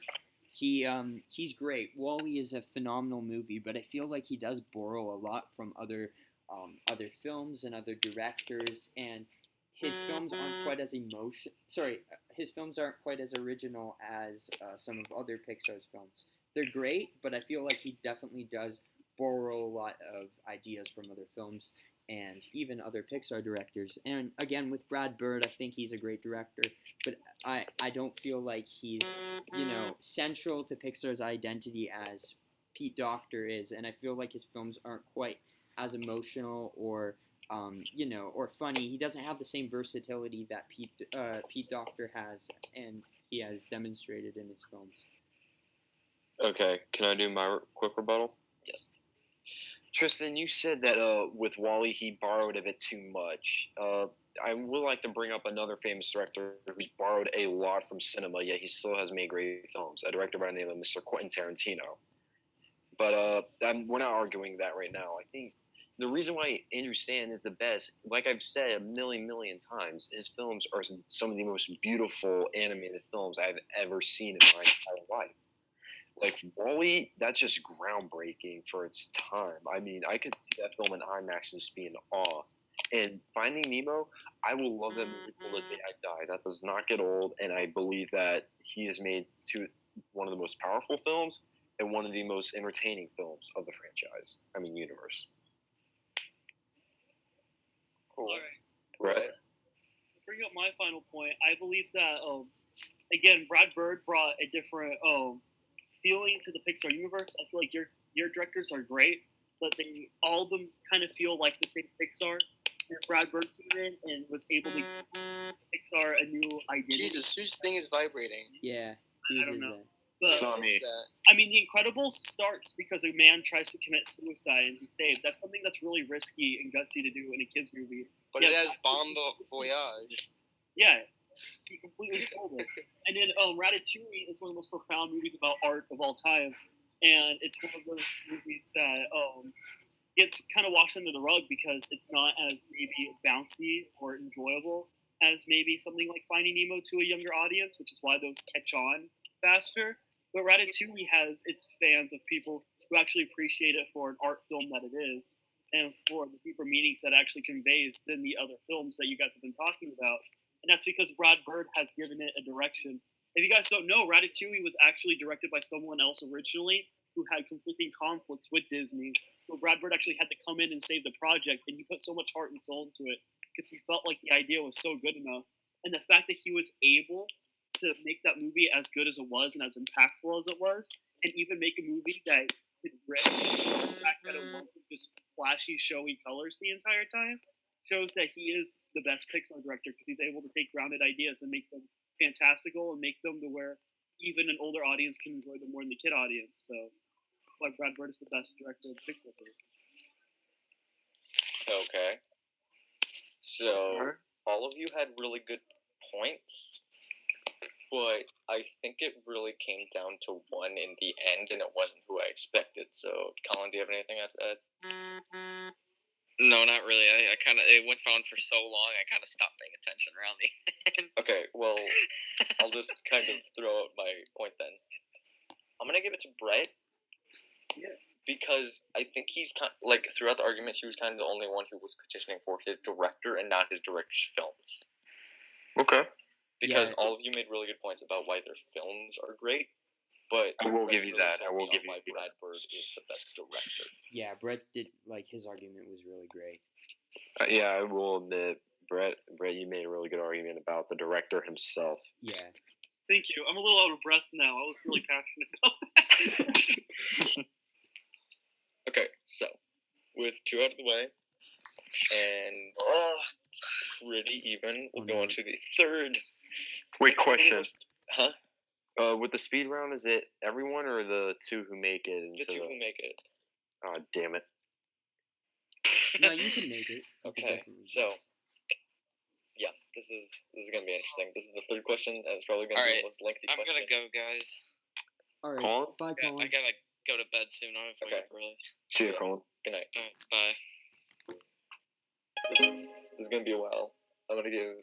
he's great. Wall-E is a phenomenal movie, but I feel like he does borrow a lot from other films and other directors, and his films aren't quite as his films aren't quite as original as some of other Pixar's films. They're great, but I feel like he definitely does borrow a lot of ideas from other films and even other Pixar directors. And again, with Brad Bird, I think he's a great director, but I don't feel like he's, central to Pixar's identity as Pete Docter is, and I feel like his films aren't quite as emotional or or funny. He doesn't have the same versatility that Pete Docter has, and he has demonstrated in his films. Okay, can I do my quick rebuttal? Yes. Tristan, you said that with Wall-E he borrowed a bit too much. I would like to bring up another famous director who's borrowed a lot from cinema, yet he still has made great films. A director by the name of Mr. Quentin Tarantino. But we're not arguing that right now. I think the reason why Andrew Stanton is the best, like I've said a million times, his films are some of the most beautiful animated films I've ever seen in my entire life. Like Wall-E, that's just groundbreaking for its time. I mean, I could see that film in IMAX and just be in awe. And Finding Nemo, I will love that movie till the day I die. That does not get old, and I believe that he has made one of the most powerful films and one of the most entertaining films of the franchise. Universe. Cool. All right. Right. To bring up my final point, I believe that again, Brad Bird brought a different feeling to the Pixar universe. I feel like your directors are great, but all of them kind of feel like the same Pixar. And Brad Bird came in and was able to give Pixar a new identity. Jesus, whose thing is vibrating? Yeah, I uses don't know. that. But It's not me. What's that? The Incredibles starts because a man tries to commit suicide and he's saved. That's something that's really risky and gutsy to do in a kids movie. But Yeah, it has Bon Voyage. Yeah, he completely sold it. And then Ratatouille is one of the most profound movies about art of all time, and it's one of those movies that gets kind of washed under the rug because it's not as maybe bouncy or enjoyable as maybe something like Finding Nemo to a younger audience, which is why those catch on faster. But Ratatouille has its fans of people who actually appreciate it for an art film that it is, and for the deeper meanings that it actually conveys than the other films that you guys have been talking about. And that's because Brad Bird has given it a direction. If you guys don't know, Ratatouille was actually directed by someone else originally who had conflicting conflicts with Disney. So Brad Bird actually had to come in and save the project, and he put so much heart and soul into it because he felt like the idea was so good enough. And the fact that he was able to make that movie as good as it was and as impactful as it was, and even make a movie that could rip the fact that it wasn't just flashy, showy colors the entire time, shows that he is the best Pixar director because he's able to take grounded ideas and make them fantastical and make them to where even an older audience can enjoy them more than the kid audience. So, why Brad Bird is the best director of Pixar. Okay. So all of you had really good points, but I think it really came down to one in the end, and it wasn't who I expected. So, Colin, do you have anything else to add? No, not really. I kind of it went on for so long. I kind of stopped paying attention around the end. Okay, well, I'll just kind of throw out my point then. I'm gonna give it to Brett. Yeah. Because I think he's throughout the argument, he was kind of the only one who was petitioning for his director and not his director's films. Okay. Because Yeah. all of you made really good points about why their films are great, but I will Brett give you really that. I sold will me give on you why Brad Bird is the best director. Yeah, Brett did, his argument was really great. Yeah, I will admit, Brett, you made a really good argument about the director himself. Yeah. Thank you. I'm a little out of breath now. I was really passionate about that. Okay, so with two out of the way, and pretty even, we'll go on to the third. Wait, question. Huh? With the speed round, is it everyone or the two who make it? The two who make it. Oh, damn it. No, you can make it. You can Okay, definitely. so yeah, this is gonna be interesting. This is the third question, and it's probably gonna be Alright, the most lengthy I'm question. gonna go, guys. All right. Colin? Bye, Yeah, Colin. I gotta go to bed soon. I'm gonna Okay. wake up early. See you, Colin. Good night. Alright, bye. This is gonna be a while. I'm gonna give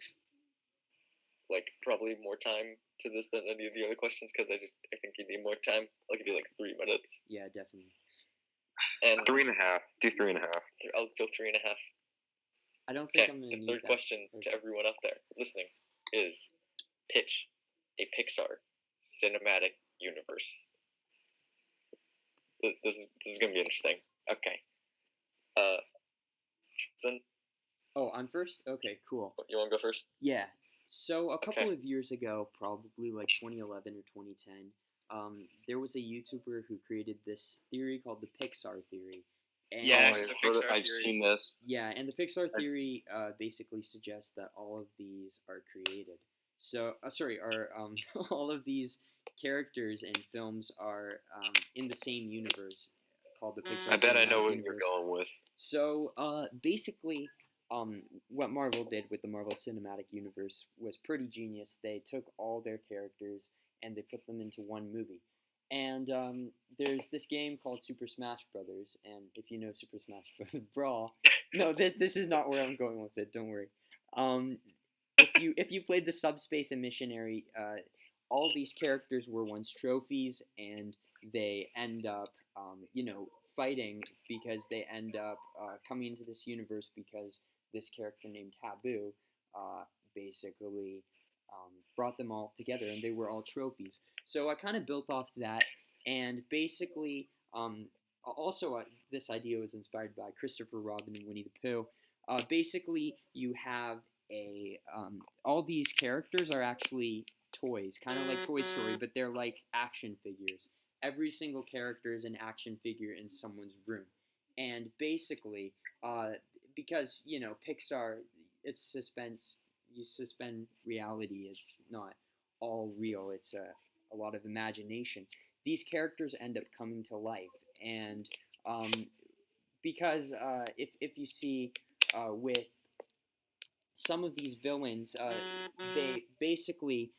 probably more time to this than any of the other questions because I think you need more time. I'll give you 3 minutes. Yeah, definitely. And 3.5. Do 3.5. I'll go 3.5. I don't think Okay, I'm gonna the need third that. question to everyone out there listening is pitch a Pixar cinematic universe. This is gonna be interesting. Okay. Uh, Tristan, Oh, I'm first? Okay, cool. you want to go first? Yeah. So a couple Okay. of years ago, probably like 2011 or 2010, there was a YouTuber who created this theory called the Pixar theory. And Yes, I've the heard it, Pixar I've theory. seen this. yeah, and the Pixar I've- theory basically suggests that all of these are created. So, sorry, are all of these characters in films are in the same universe called the Pixar I bet I know Cinematic what you're Universe. going with. So, basically, what Marvel did with the Marvel Cinematic Universe was pretty genius. They took all their characters and they put them into one movie. And there's this game called Super Smash Brothers, and if you know Super Smash Brothers Brawl, no, this is not where I'm going with it. Don't worry. Um, if you played the Subspace and Missionary, all these characters were once trophies, and they end up, fighting because they end up coming into this universe because this character named Taboo basically brought them all together, and they were all trophies. So I kind of built off that, and basically, also this idea was inspired by Christopher Robin and Winnie the Pooh. Basically, you have all these characters are actually toys, kind of like Toy Story, but they're like action figures. Every single character is an action figure in someone's room, and basically, because Pixar, it's suspense. You suspend reality. It's not all real. It's a lot of imagination. These characters end up coming to life, and because if you see with some of these villains, they basically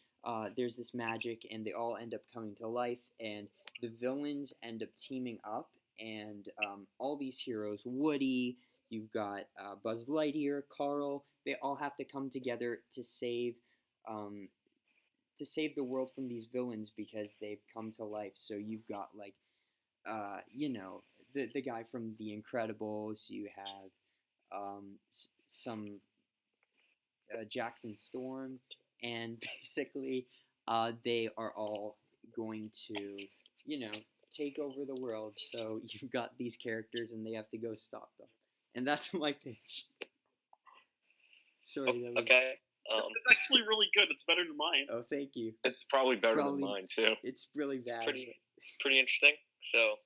there's this magic, and they all end up coming to life, and the villains end up teaming up, and all these heroes, Woody, you've got Buzz Lightyear, Carl, they all have to come together um, to save the world from these villains because they've come to life. So you've got like the guy from The Incredibles. You have some Jackson Storm, and basically, they are all going to, take over the world. So you've got these characters, and they have to go stop them, and that's my pitch. Sorry, that was. Okay. It's actually really good. It's better than mine. Oh, thank you. It's probably better Probably- than mine too. It's really bad. It's pretty interesting. So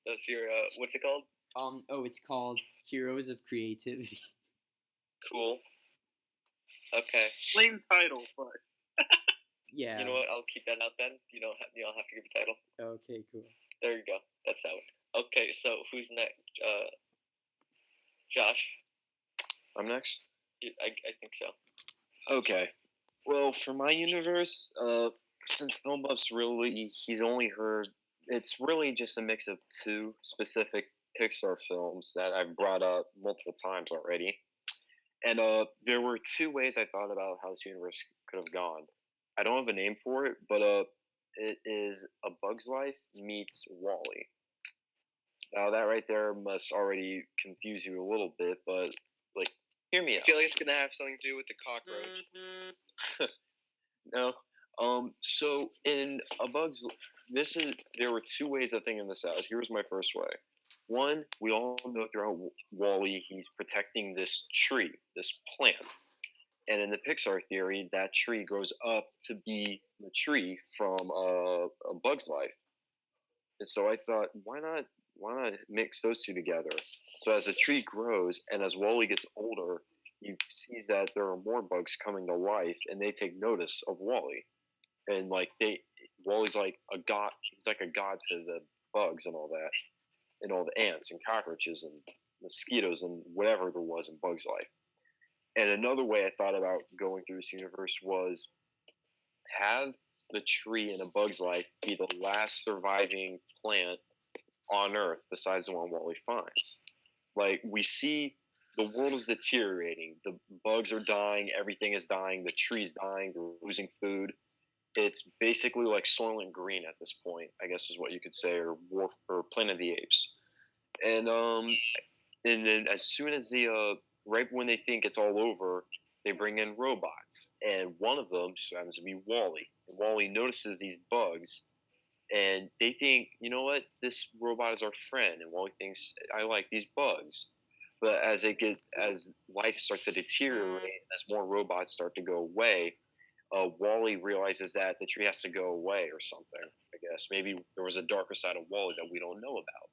that's your what's it called? It's called Heroes of Creativity. Cool. Okay. Lame title, but Yeah. You know what? I'll keep that out then. You don't have to give a title. Okay, cool. There you go. That's out. Okay. So who's next? Josh. I'm next. I think so. Okay. Well, for my universe, since Film Buff's really, he's only heard, it's really just a mix of two specific Pixar films that I've brought up multiple times already. And there were two ways I thought about how this universe could have gone. I don't have a name for it, but it is A Bug's Life meets Wall-E. Now that right there must already confuse you a little bit, but like, hear me I out. feel like it's gonna have something to do with the cockroach. No. So in A Bug's, there were two ways of thinking this out. Here's my first way. One, we all know throughout Wall-E, he's protecting this tree, this plant. And in the Pixar theory, that tree grows up to be the tree from A Bug's Life. And so I thought, why not mix those two together? So as the tree grows and as Wall-E gets older, he sees that there are more bugs coming to life, and they take notice of Wall-E. And like Wall-E's like a god. He's like a god to the bugs and all that, and all the ants and cockroaches and mosquitoes and whatever there was in Bug's Life. And another way I thought about going through this universe was have the tree in A Bug's Life be the last surviving plant on Earth besides the one Wall-E finds. Like, we see the world is deteriorating. The bugs are dying. Everything is dying. The tree's dying. We're losing food. It's basically like Soylent Green at this point, I guess is what you could say, or Planet of the Apes. And then as soon as right when they think it's all over, they bring in robots, and one of them just happens to be Wall-E. And Wall-E notices these bugs, and they think, you know what, this robot is our friend, and Wally thinks, I like these bugs. But as life starts to deteriorate, as more robots start to go away, Wally realizes that the tree has to go away or something. I guess maybe there was a darker side of Wally that we don't know about.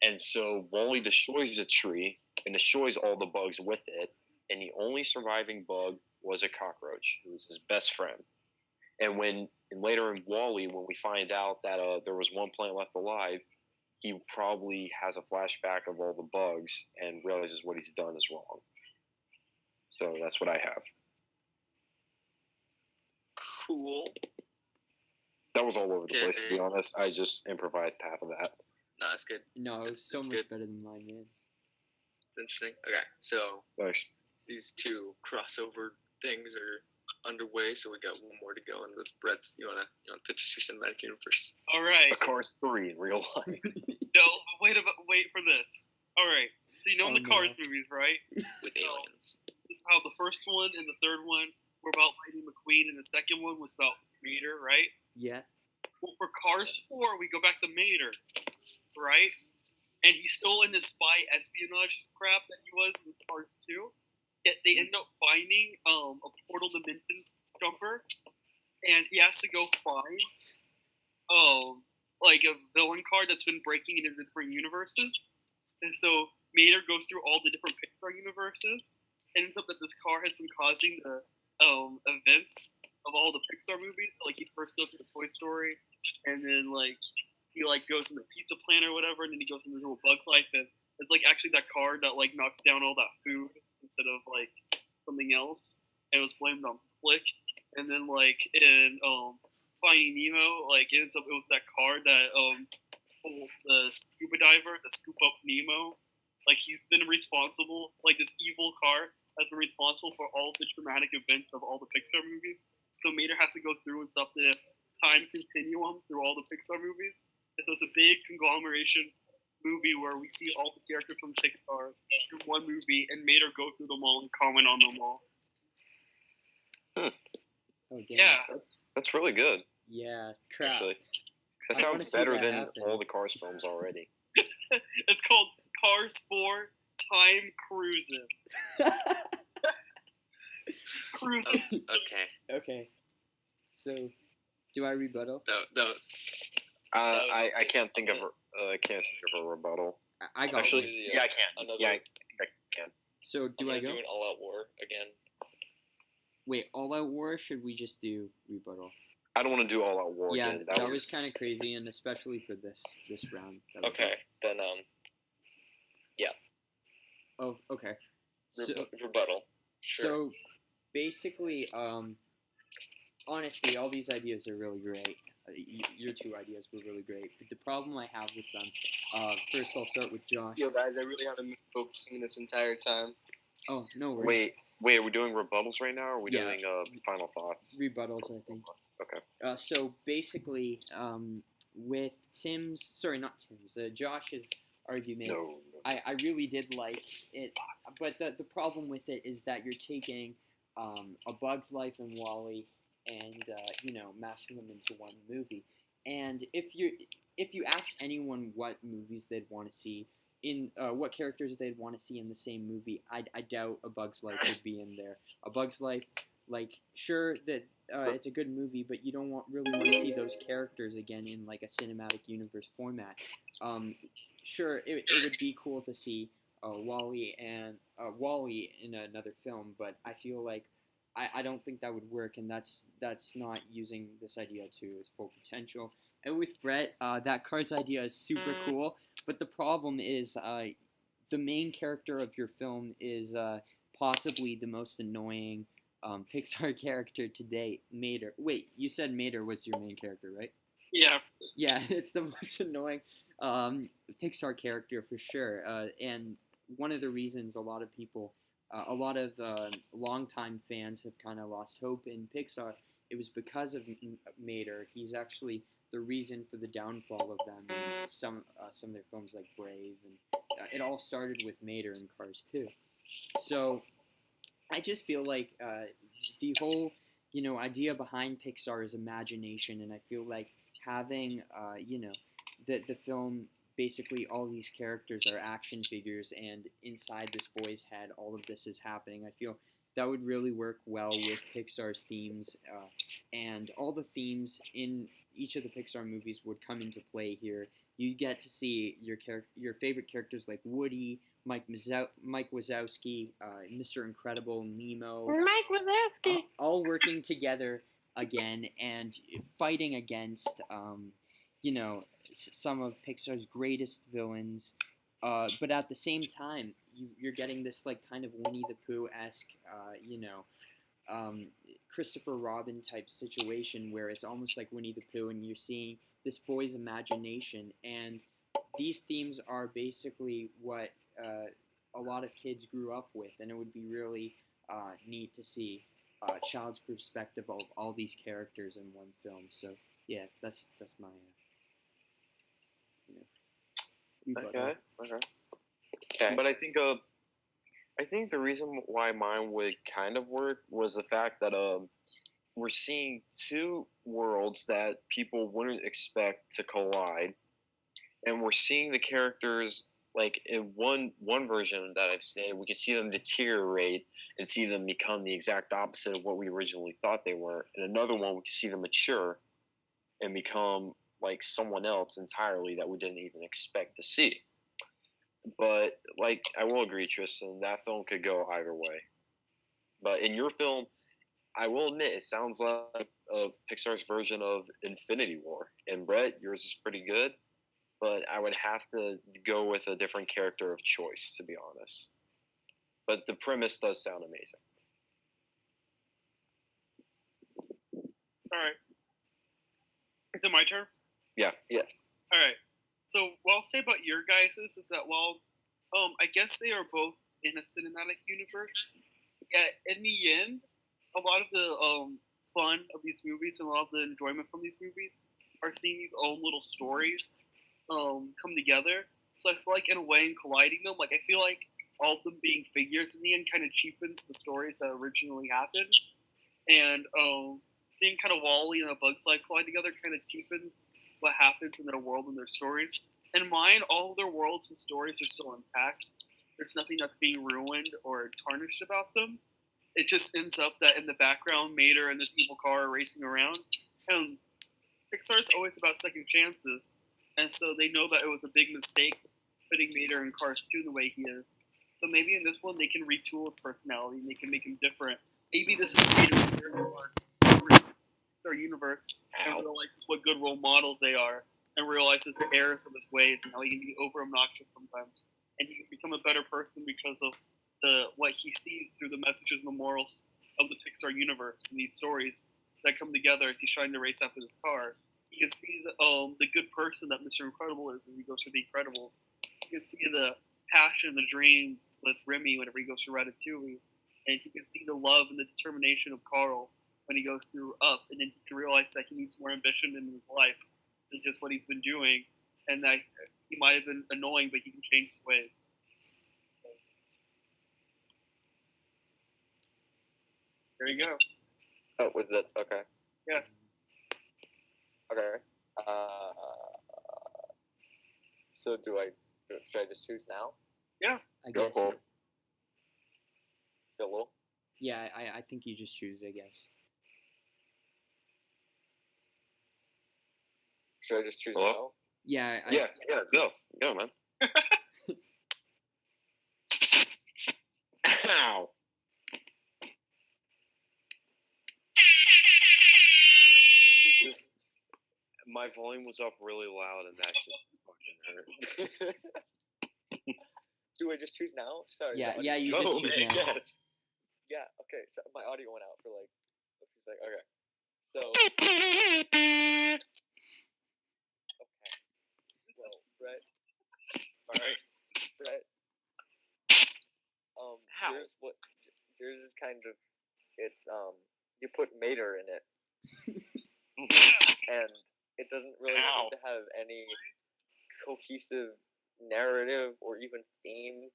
And so Wally destroys the tree and destroys all the bugs with it. And the only surviving bug was a cockroach, who was his best friend. And later in Wally, when we find out that there was one plant left alive, he probably has a flashback of all the bugs and realizes what he's done is wrong. So that's what I have. Cool. That was all over the place, to be honest. I just improvised half of that. No, that's good. No, it was so much better than mine, man. It's interesting. Okay, so Nice. these two crossover things are underway, so we got one more to go. And this Brett's, you wanna pitch us your cinematic universe? All right. Cars 3 in real life. No, wait for this. All right. So you know in the Cars movies, right? With aliens. How the first one and the third one were about Lightning McQueen, and the second one was about Mater, right? Yeah. Well, for Cars 4, we go back to Mater, right? And he's still in this spy espionage crap that he was in Cars 2. Yet they end up finding a portal dimension jumper, and he has to go find like a villain card that's been breaking into different universes. And so Mater goes through all the different Pixar universes, and ends up that this car has been causing the events of all the Pixar movies. So like he first goes to Toy Story, and then like he like goes into Pizza Planet or whatever, and then he goes into A Bug's Life, and it's like actually that card that like knocks down all that food instead of like something else, and it was blamed on Flick. And then like in Finding Nemo, like it was that card that the scuba diver, the Scoop Up Nemo, like he's been responsible, like this evil car has been responsible for all the traumatic events of all the Pixar movies. So Mater has to go through and stuff the time continuum through all the Pixar movies. And so it's a big conglomeration movie where we see all the characters from Pixar in one movie, and Mater go through them all and comment on them all. Oh, damn. Yeah. That's really good. Yeah, crap. Actually, that I wanna sounds see better that than happen. all the Cars films already. It's called Cars 4 Time Cruising. Cruising. Okay. Okay. So, do I rebuttal? No. I can't think of a rebuttal. I got Actually, one. yeah, I can. Another- Yeah, I can. So, do I go? Do an all-out war again? Wait, All Out War, or should we just do rebuttal? I don't want to do all out war Yeah, again. that was kind of crazy, and especially for this round. that we Okay, then did. Oh, okay. So, rebuttal. Sure. so basically, honestly, all these ideas are really great. Your two ideas were really great. But the problem I have with them, first I'll start with Josh. Yo, guys, I really haven't been focusing this entire time. Oh, no worries. Wait, are we doing rebuttals right now, or are we Yeah. doing final thoughts? Rebuttals, I think. Okay. So basically, with Josh's argument, No. I really did like it, but the problem with it is that you're taking A Bug's Life and Wall-E and mashing them into one movie. And if you ask anyone what movies they'd want to see in what characters they'd want to see in the same movie, I doubt A Bug's Life would be in there. A Bug's Life, like, sure that it's a good movie, but you don't really want to see those characters again in like a cinematic universe format. Sure, it would be cool to see Wall-E in another film, but I feel like I don't think that would work, and that's not using this idea to its full potential. And with Brett, that Cars idea is super cool, but the problem is the main character of your film is possibly the most annoying Pixar character to date, Mater. Wait, you said Mater was your main character, right? Yeah. Yeah, it's the most annoying Pixar character for sure. And one of the reasons a lot of people, a lot of longtime fans have kind of lost hope in Pixar, it was because of Mater. He's actually the reason for the downfall of them in some of their films like Brave. And it all started with Mater in Cars 2. So I just feel like the whole, idea behind Pixar is imagination, and I feel like having the film, basically all these characters are action figures, and inside this boy's head all of this is happening. I feel that would really work well with Pixar's themes, and all the themes in each of the Pixar movies would come into play here. You get to see your favorite characters like Woody, Mike Wazowski, Mr. Incredible, Nemo, Mike Wazowski. all working together again and fighting against, some of Pixar's greatest villains. But at the same time, you're getting this like kind of Winnie the Pooh-esque, Christopher Robin type situation where it's almost like Winnie the Pooh, and you're seeing this boy's imagination. And these themes are basically what a lot of kids grew up with, and it would be really neat to see a child's perspective of all these characters in one film. So yeah, that's my rebuttal. Okay. But I think the reason why mine would kind of work was the fact that we're seeing two worlds that people wouldn't expect to collide, and we're seeing the characters like in one version that I've seen, we can see them deteriorate and see them become the exact opposite of what we originally thought they were. In another one, we can see them mature and become like someone else entirely that we didn't even expect to see. But like, I will agree, Tristan, that film could go either way. But in your film, I will admit it sounds like Pixar's version of Infinity War. And Brett, yours is pretty good, but I would have to go with a different character of choice, to be honest. But the premise does sound amazing. All right. Is it my turn? Yeah. Yes. All right. So what I'll say about your guys' is that I guess they are both in a cinematic universe. Yeah, in the end, a lot of the fun of these movies and a lot of the enjoyment from these movies are seeing these own little stories come together. So I feel like in a way, in colliding them, like I feel like all of them being figures in the end kind of cheapens the stories that originally happened, and seeing kind of Wally and a Bug's Life collide together kind of cheapens what happens in their world and their stories. In mine, all of their worlds and stories are still intact. There's nothing that's being ruined or tarnished about them. It just ends up that in the background, Mater and this evil car are racing around. And Pixar's always about second chances. And so they know that it was a big mistake putting Mater in Cars 2 the way he is. So maybe in this one, they can retool his personality and they can make him different. Maybe this is Mater our universe and realizes what good role models they are and realizes the errors of his ways and how he can be over obnoxious sometimes. And he can become a better person because of what he sees through the messages and the morals of the Pixar universe and these stories that come together as he's trying to race after this car. You can see the good person that Mr. Incredible is as he goes through The Incredibles. You can see the passion, the dreams with Remy whenever he goes through Ratatouille. And you can see the love and the determination of Carl when he goes through Up, and then he can realize that he needs more ambition in his life than just what he's been doing, and that he might have been annoying, but he can change his ways. There you go. Oh, was that okay? Yeah. Okay. So should I just choose now? Yeah. I guess. Hello? Yeah, I think you just choose, I guess. Should I just choose Hello? now? Yeah. Go, man. Ow. My volume was up really loud, and that just fucking hurt. Do I just choose now? Sorry. Yeah, you just choose now. Yes. Yeah, okay, so my audio went out for like a few seconds. Okay. So well, Brett. Alright. Brett. Yours is kind of it's you put Mater in it. And it doesn't really seem to have any cohesive narrative or even theme.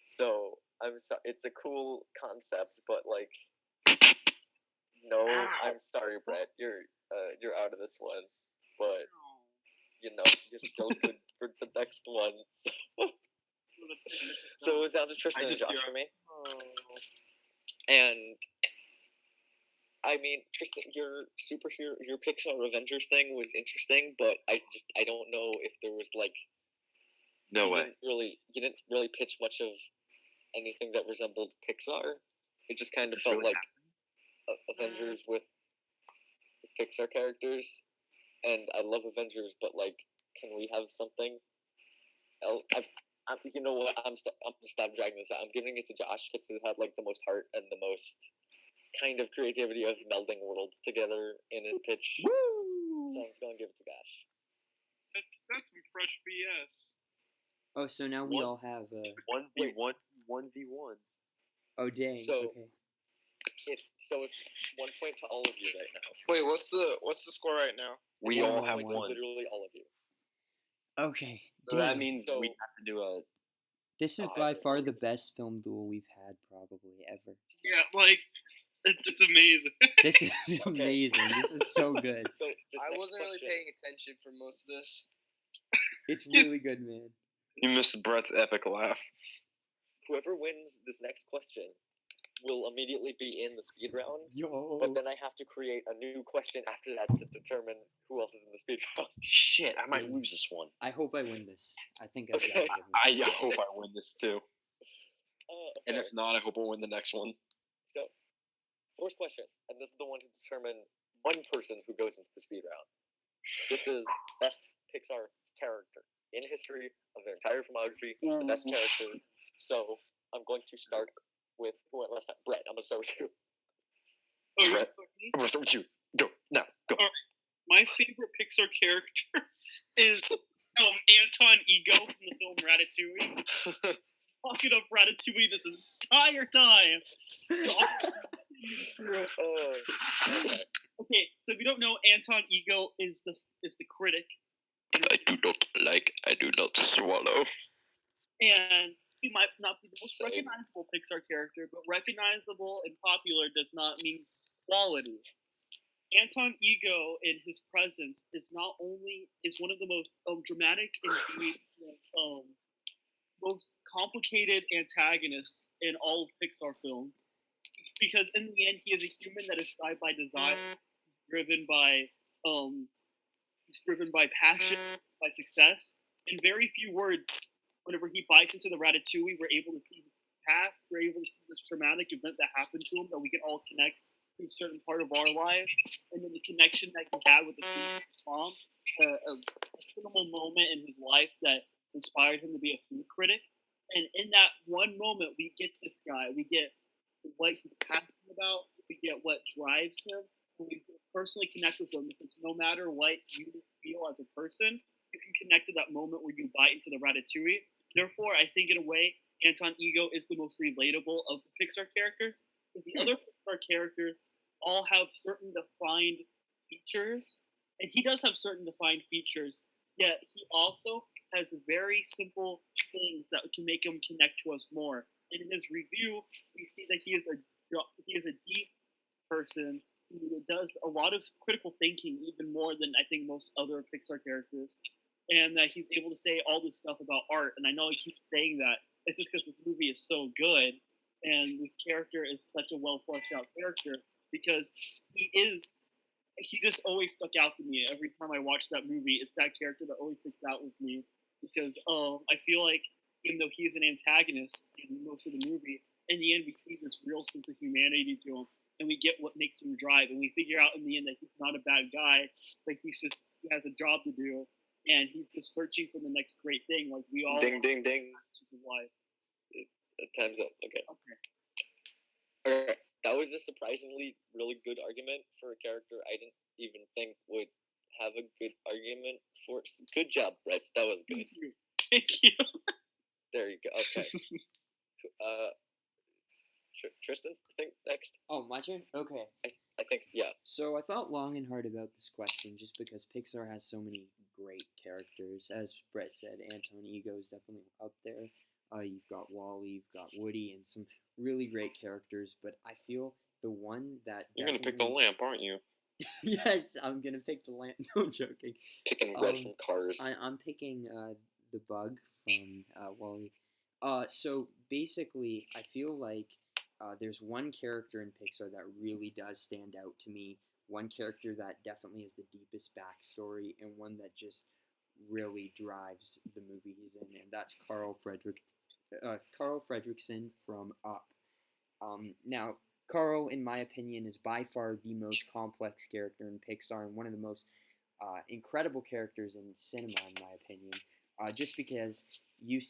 So I'm sorry. It's a cool concept, but like, no, I'm sorry, Brett. you're out of this one, but you know you're still good for the next one. So it was down to Tristan and Josh for me. And I mean, Tristan, your Pixar Avengers thing was interesting, but I don't know if there was like No way. You didn't really pitch much of anything that resembled Pixar. It just kind of Is this felt really like Avengers with Pixar characters, and I love Avengers, but like, can we have something else? You know what? I'm gonna stop dragging this out. I'm giving it to Josh because he had like the most heart and the most kind of creativity of melding worlds together in his pitch. Woo! So I'm just gonna give it to Josh. That's some fresh BS. Oh, so now we all have. 1v1, 1v1. Oh, dang. So- Okay. So it's 1 point to all of you right now. Wait, what's the score right now? We Yeah, all one have point to one. literally all of you. Okay. So that Dang. means So- we have to do a. This is Oh, by far the best film duel we've had, probably ever. Yeah, like it's amazing. This is amazing. This is so good. So this I next wasn't really question- paying attention for most of this. It's really good, man. You missed Brett's epic laugh. Whoever wins this next question will immediately be in the speed round. Yo. But then I have to create a new question after that to determine who else is in the speed round. Shit, I might lose this one. I hope I win this. I think I've Okay. got it. I hope I win this too. And Okay. if not, I hope I win the next one. So, first question, and this is the one to determine one person who goes into the speed round. This is best Pixar character in history of their entire filmography, the best character. So, I'm going to start with who went last time. Brett, I'm going to start with you. Oh, Brett. I'm gonna start with you. Go now. Go. my favorite Pixar character is Anton Ego from the film Ratatouille. Talking of Ratatouille this entire time. Okay, so if you don't know, Anton Ego is the critic, I do not swallow. and he might not be the most Same. recognizable Pixar character, but recognizable and popular does not mean quality. Anton Ego in his presence is one of the most dramatic and most complicated antagonists in all of Pixar films, because in the end he is a human that is driven by desire, driven by passion, by success. In very few words, whenever he bites into the ratatouille, we're able to see his past, we're able to see this traumatic event that happened to him that we can all connect to a certain part of our lives, and then the connection that he had with his mom, a pivotal moment in his life that inspired him to be a food critic. And in that one moment, we get this guy, we get what he's passionate about, we get what drives him, and we personally connect with him, because no matter what you feel as a person, you can connect to that moment where you bite into the ratatouille. Therefore, I think in a way, Anton Ego is the most relatable of the Pixar characters, because the other Pixar characters all have certain defined features, and he does have certain defined features, yet he also has very simple things that can make him connect to us more. And in his review, we see that he is a deep person who does a lot of critical thinking, even more than I think most other Pixar characters, and that he's able to say all this stuff about art. And I know he keeps saying that. It's just because this movie is so good, and this character is such a well fleshed out character, because he just always stuck out to me every time I watch that movie. It's that character that always sticks out with me, because I feel like even though he is an antagonist in most of the movie, in the end we see this real sense of humanity to him, and we get what makes him drive, and we figure out in the end that he's not a bad guy, like he has a job to do, and he's just searching for the next great thing, like we all Ding, ding, ding. of life. Time's up. Okay. Okay. Alright. That was a surprisingly really good argument for a character I didn't even think would have a good argument for. Good job, Brett. That was good. Thank you. Thank you. There you go. Okay. Tristan, I think next. Oh, my turn? Okay. I think yeah. So I thought long and hard about this question, just because Pixar has so many great characters. As Brett said, Anton Ego is definitely up there. You've got Wall-E, you've got Woody, and some really great characters. But I feel the one that You're gonna pick the lamp, aren't you? Yes, I'm gonna pick the lamp. No, I'm joking. Picking red Um, from Cars. I'm picking the bug from Wally. So basically, I feel like there's one character in Pixar that really does stand out to me. One character that definitely has the deepest backstory, and one that just really drives the movie he's in, and that's Carl Fredricksen from Up. Now, Carl, in my opinion, is by far the most complex character in Pixar and one of the most incredible characters in cinema, in my opinion. Just because you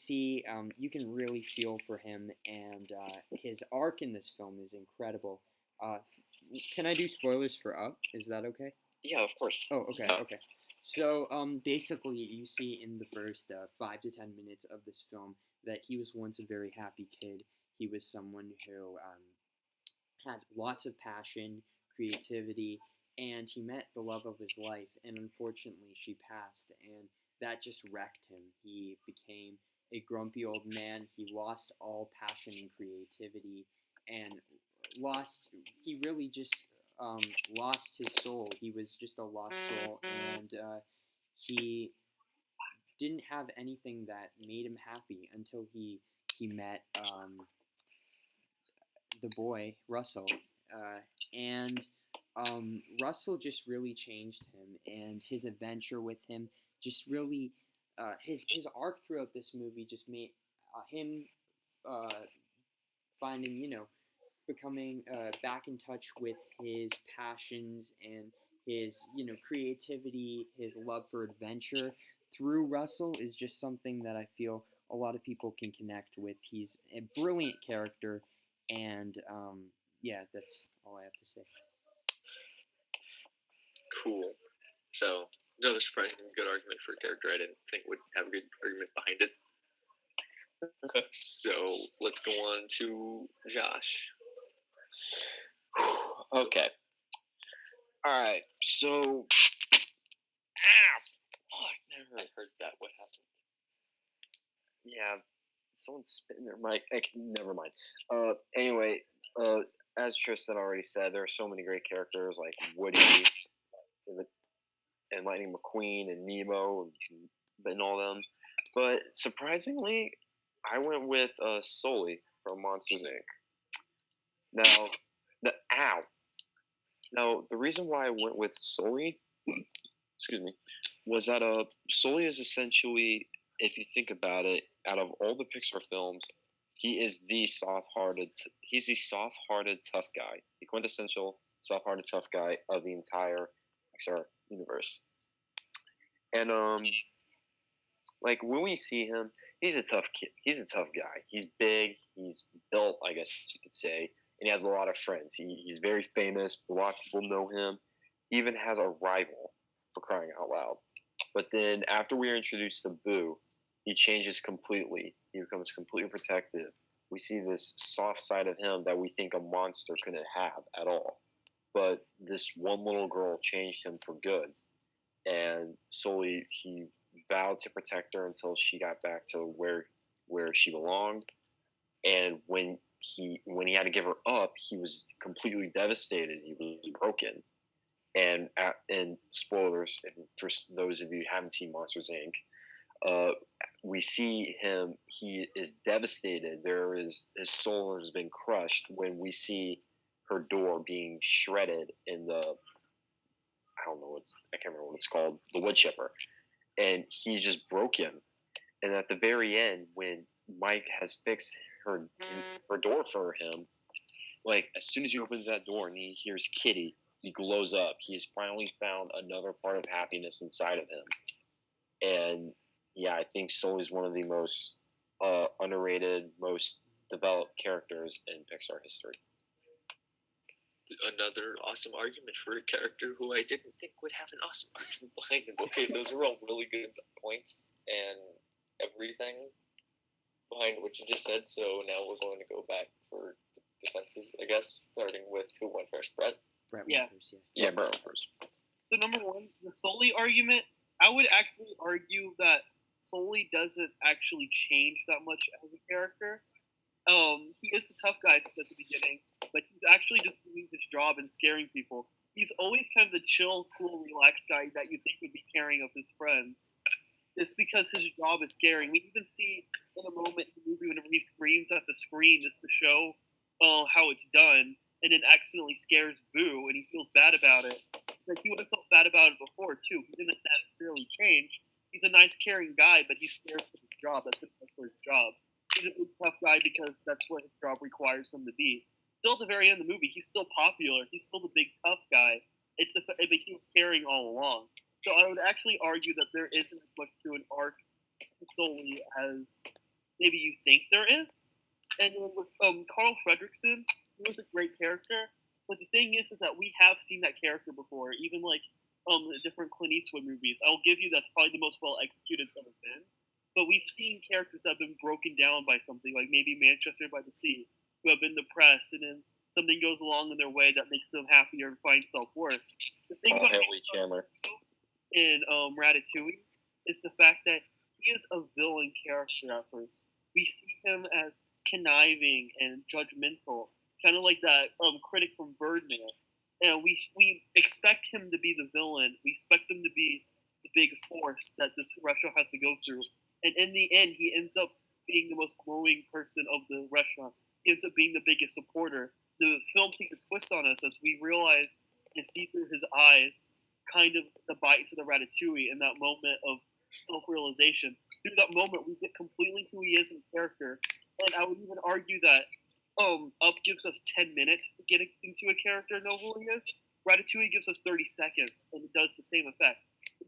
can really feel for him, and his arc in this film is incredible. Can I do spoilers for Up? Is that okay? Yeah, of course. Oh, okay, okay. So, basically, you see in the first 5 to 10 minutes of this film that he was once a very happy kid. He was someone who had lots of passion, creativity, and he met the love of his life. And unfortunately, she passed, and that just wrecked him. He became a grumpy old man. He lost all passion and creativity, and lost. He really just lost his soul. He was just a lost soul, and he didn't have anything that made him happy until he met the boy Russell, and Russell just really changed him, and his adventure with him just really his arc throughout this movie just made him uh, finding becoming back in touch with his passions and his creativity, his love for adventure through Russell is just something that I feel a lot of people can connect with. He's a brilliant character, and yeah, that's all I have to say. Cool. So, another surprisingly good argument for a character I didn't think would have a good argument behind it. Okay. So, let's go on to Josh. Okay. All right. So, I heard that. What happened? yeah, someone's spitting their mic. Never mind. Anyway, as Tristan already said, there are so many great characters like Woody and Lightning McQueen and Nemo and all them. But surprisingly, I went with Sully from Monsters Inc. Now, Now, the reason why I went with Sully, excuse me, was that Sully is essentially, if you think about it, out of all the Pixar films, he's the soft-hearted tough guy, the quintessential soft-hearted tough guy of the entire Pixar universe. And like when we see him, he's a tough kid. He's a tough guy. He's big. He's built, I guess you could say, and he has a lot of friends. He's very famous. A lot of people know him. He even has a rival, for crying out loud. But then after we are introduced to Boo, he changes completely. He becomes completely protective. We see this soft side of him that we think a monster couldn't have at all. But this one little girl changed him for good. And slowly he vowed to protect her until she got back to where she belonged. And when he had to give her up, he was completely devastated. He was broken. And spoilers for those of you who haven't seen Monsters Inc., we see him. He is devastated. His soul has been crushed when we see her door being shredded in the I can't remember what it's called, the wood chipper, and he's just broken. And at the very end, when Mike has fixed her door for him, like as soon as he opens that door and he hears Kitty, he glows up. He has finally found another part of happiness inside of him. And yeah, I think Soul is one of the most underrated, most developed characters in Pixar history. Another awesome argument for a character who I didn't think would have an awesome argument behind him. Okay, those are all really good points and everything behind what you just said. So now we're going to go back for defenses, I guess, starting with who went first, Brett. Brett Yeah. went first, Yeah, Brett went first. So number one, the Sully argument, I would actually argue that Sully doesn't actually change that much as a character. He is the tough guy at the beginning, but he's actually just doing his job and scaring people. he's always kind of the chill, cool, relaxed guy that you think would be caring of his friends. It's because his job is scaring. We even see in a moment in the movie whenever he screams at the screen just to show how it's done, and then accidentally scares Boo, and he feels bad about it. Like he would have felt bad about it before too. He didn't necessarily change. He's a nice, caring guy, but he scares for his job. That's what he does for his job. He's a big tough guy because that's what his job requires him to be. Still, at the very end of the movie, he's still popular. He's still the big tough guy. But he was caring all along. So I would actually argue that there isn't as much to an arc solely as maybe you think there is. And then with Carl Fredricksen, he was a great character. But the thing is that we have seen that character before, even like the different Clint Eastwood movies. I'll give you that's probably the most well executed it's ever been. But we've seen characters that have been broken down by something, like maybe Manchester by the Sea, who have been depressed, and then something goes along in their way that makes them happier and find self worth. The thing about Haley Chandler in Ratatouille is the fact that he is a villain character at first. We see him as conniving and judgmental, kind of like that critic from Birdman. And we expect him to be the villain. We expect him to be the big force that this restaurant has to go through. And in the end, he ends up being the most glowing person of the restaurant. He ends up being the biggest supporter. The film takes a twist on us as we realize and see through his eyes kind of the bite into the Ratatouille in that moment of self-realization. Through that moment, we get completely who he is in character. And I would even argue that Up gives us 10 minutes to get into a character and know who he is. Ratatouille gives us 30 seconds, and it does the same effect.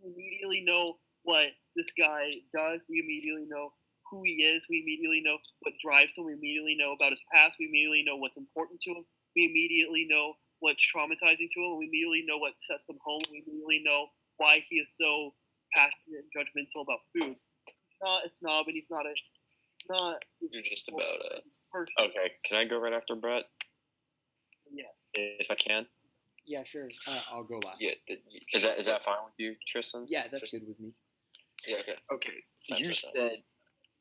We immediately know what this guy does. We immediately know who he is. We immediately know what drives him. We immediately know about his past. We immediately know what's important to him. We immediately know what's traumatizing to him. We immediately know what sets him home. We immediately know why he is so passionate and judgmental about food. He's not a snob, and he's not. You're just about a person. Okay, can I go right after Brett? Yes. If I can. Yeah, sure. I'll go last. yeah. Is that fine with you, Tristan? Yeah, that's good with me. Yeah. Okay. Okay. That's You what said,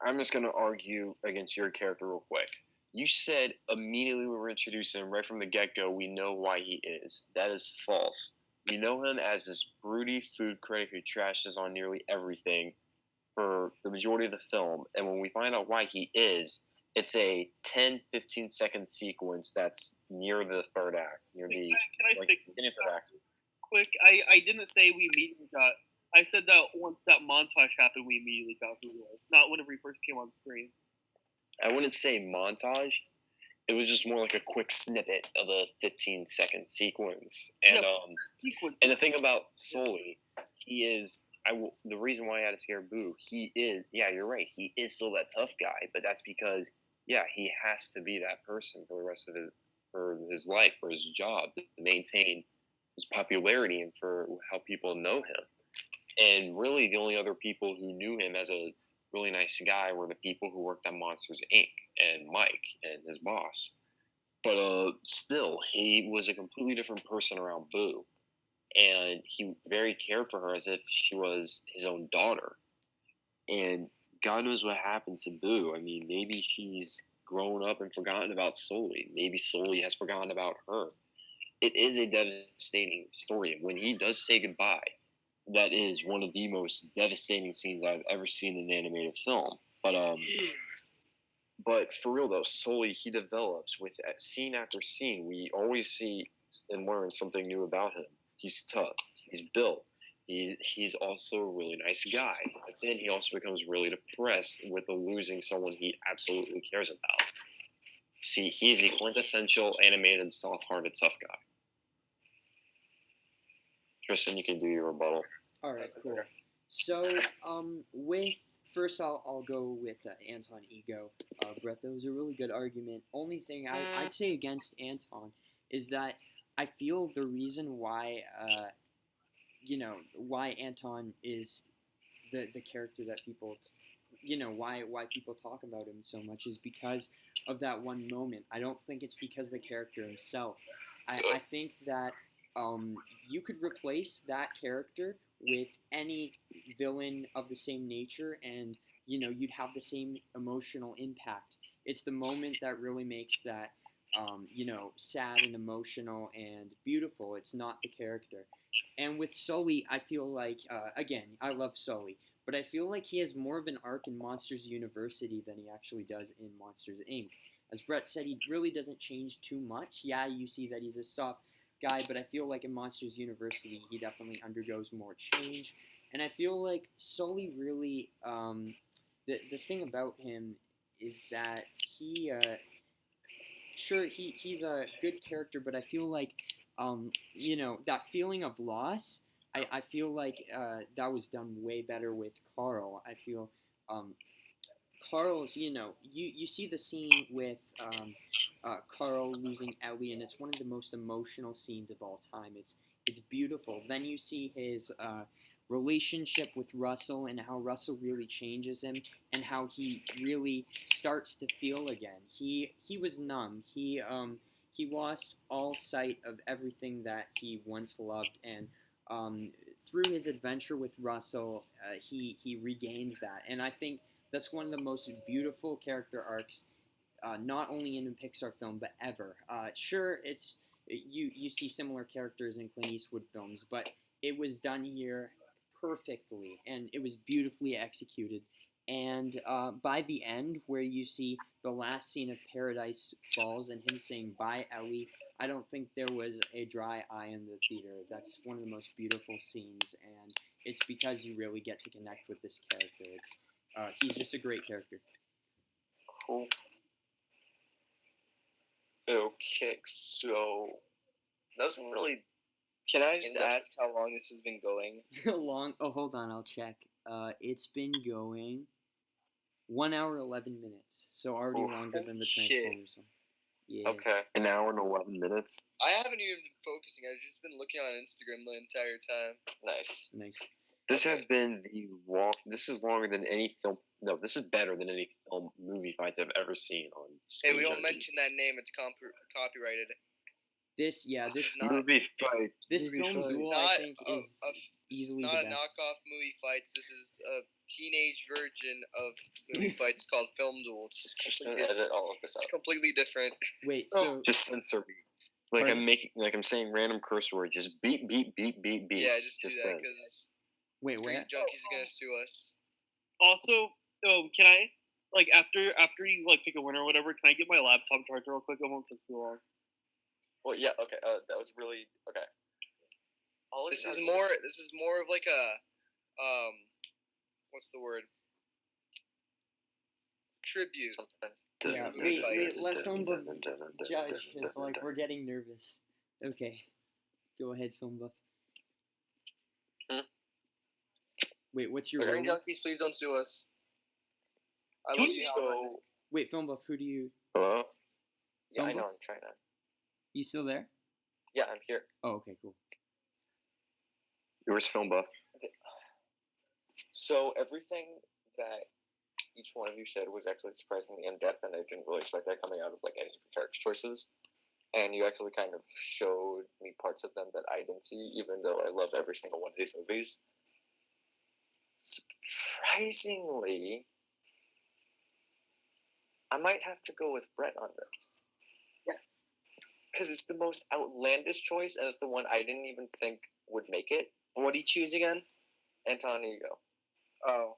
I'm just going to argue against your character real quick. You said immediately we were introduced him right from the get-go, we know why he is. That is false. We know him as this broody food critic who trashes on nearly everything for the majority of the film. And when we find out why he is, it's a 10-15 second sequence that's near the third act. Near the Can I like, fix beginning of the third act. quick? I didn't say we immediately got. I said that once that montage happened, we immediately got who he was. Not whenever he first came on screen. I wouldn't say montage. It was just more like a quick snippet of a 15-second sequence. And Sequence. and the thing about Sully, he is. The reason why I had to scare Boo, he is. Yeah, you're right. He is still that tough guy, but that's because he has to be that person for the rest of his life, for his job, to maintain his popularity and for how people know him. And really, the only other people who knew him as a really nice guy were the people who worked at Monsters Inc. and Mike and his boss. But still, he was a completely different person around Boo. And he very cared for her as if she was his own daughter. And God knows what happened to Boo. I mean, maybe she's grown up and forgotten about Sully. Maybe Sully has forgotten about her. It is a devastating story. When he does say goodbye, that is one of the most devastating scenes I've ever seen in an animated film. But for real though, Sully, he develops with scene after scene. We always see and learn something new about him. He's tough. He's built. He's also a really nice guy. But then he also becomes really depressed with losing someone he absolutely cares about. See, he's the quintessential animated, soft-hearted, tough guy. Tristan, you can do your rebuttal. All right, cool. So, first I'll go with Anton Ego. Brett, that was a really good argument. Only thing I'd say against Anton is that I feel the reason why, why Anton is the character that people, why people talk about him so much is because of that one moment. I don't think it's because of the character himself. I think that you could replace that character with any villain of the same nature and, you'd have the same emotional impact. It's the moment that really makes that sad and emotional and beautiful. It's not the character. And with Sully, I feel like, again, I love Sully, but I feel like he has more of an arc in Monsters University than he actually does in Monsters Inc. As Brett said, he really doesn't change too much. Yeah, you see that he's a soft guy, but I feel like in Monsters University, he definitely undergoes more change. And I feel like Sully really, the thing about him is that he's a good character, but I feel like that feeling of loss. I feel like that was done way better with Carl. I feel um, Carl's, you see the scene with Carl losing Ellie, and it's one of the most emotional scenes of all time. It's beautiful. Then you see his relationship with Russell and how Russell really changes him, and how he really starts to feel again. He was numb. He lost all sight of everything that he once loved, and through his adventure with Russell, he regained that. And I think that's one of the most beautiful character arcs, not only in a Pixar film but ever. Sure, it's you see similar characters in Clint Eastwood films, but it was done here perfectly, and it was beautifully executed. And by the end, where you see the last scene of Paradise Falls and him saying "Bye, Ellie," I don't think there was a dry eye in the theater. That's one of the most beautiful scenes, and it's because you really get to connect with this character. He's just a great character. Cool. Okay, so doesn't really. Can I just ask how long this has been going? Oh, hold on, I'll check. It's been going 1 hour 11 minutes, so already longer than the Transformers one. Yeah. Okay, an hour and 11 minutes. I haven't even been focusing. I've just been looking on Instagram the entire time. Nice. Nice. This has been This is longer than any film. No, this is better than any film movie fights I've ever seen on. Hey, we don't mention that name. It's copyrighted. This is not movie fight. This Film Duel, I think, is easily not the a best. knockoff movie fights. This is a teenage version of movie fights called Film Duels. Just edit all of this out. Completely different. Wait, so Just censor me. Like I'm saying random curse words. Just beep beep beep beep beep. Yeah, just do that because wait, Street where? Junkies are gonna sue us. Also, can I after you pick a winner or whatever? Can I get my laptop charger real quick? It won't take too long. Well, yeah, okay. That was really okay. This is more of like a what's the word? Tribute. Yeah, wait, let Film Buff judge, because we're getting nervous. Okay, go ahead, Film Buff. Wait, what's your Street Junkies, please don't sue us. I love you. Wait, Film Buff, who do you? Hello? Yeah, I know. I'm trying to. You still there? Yeah, I'm here. Oh, okay, cool. Yours, Film Buff. So everything that each one of you said was actually surprisingly in depth, and I didn't really expect that coming out of any character choices. And you actually kind of showed me parts of them that I didn't see, even though I love every single one of these movies. Surprisingly, I might have to go with Brett on this. Yes. Because it's the most outlandish choice, and it's the one I didn't even think would make it. What do you choose again? Anton Ego. Oh.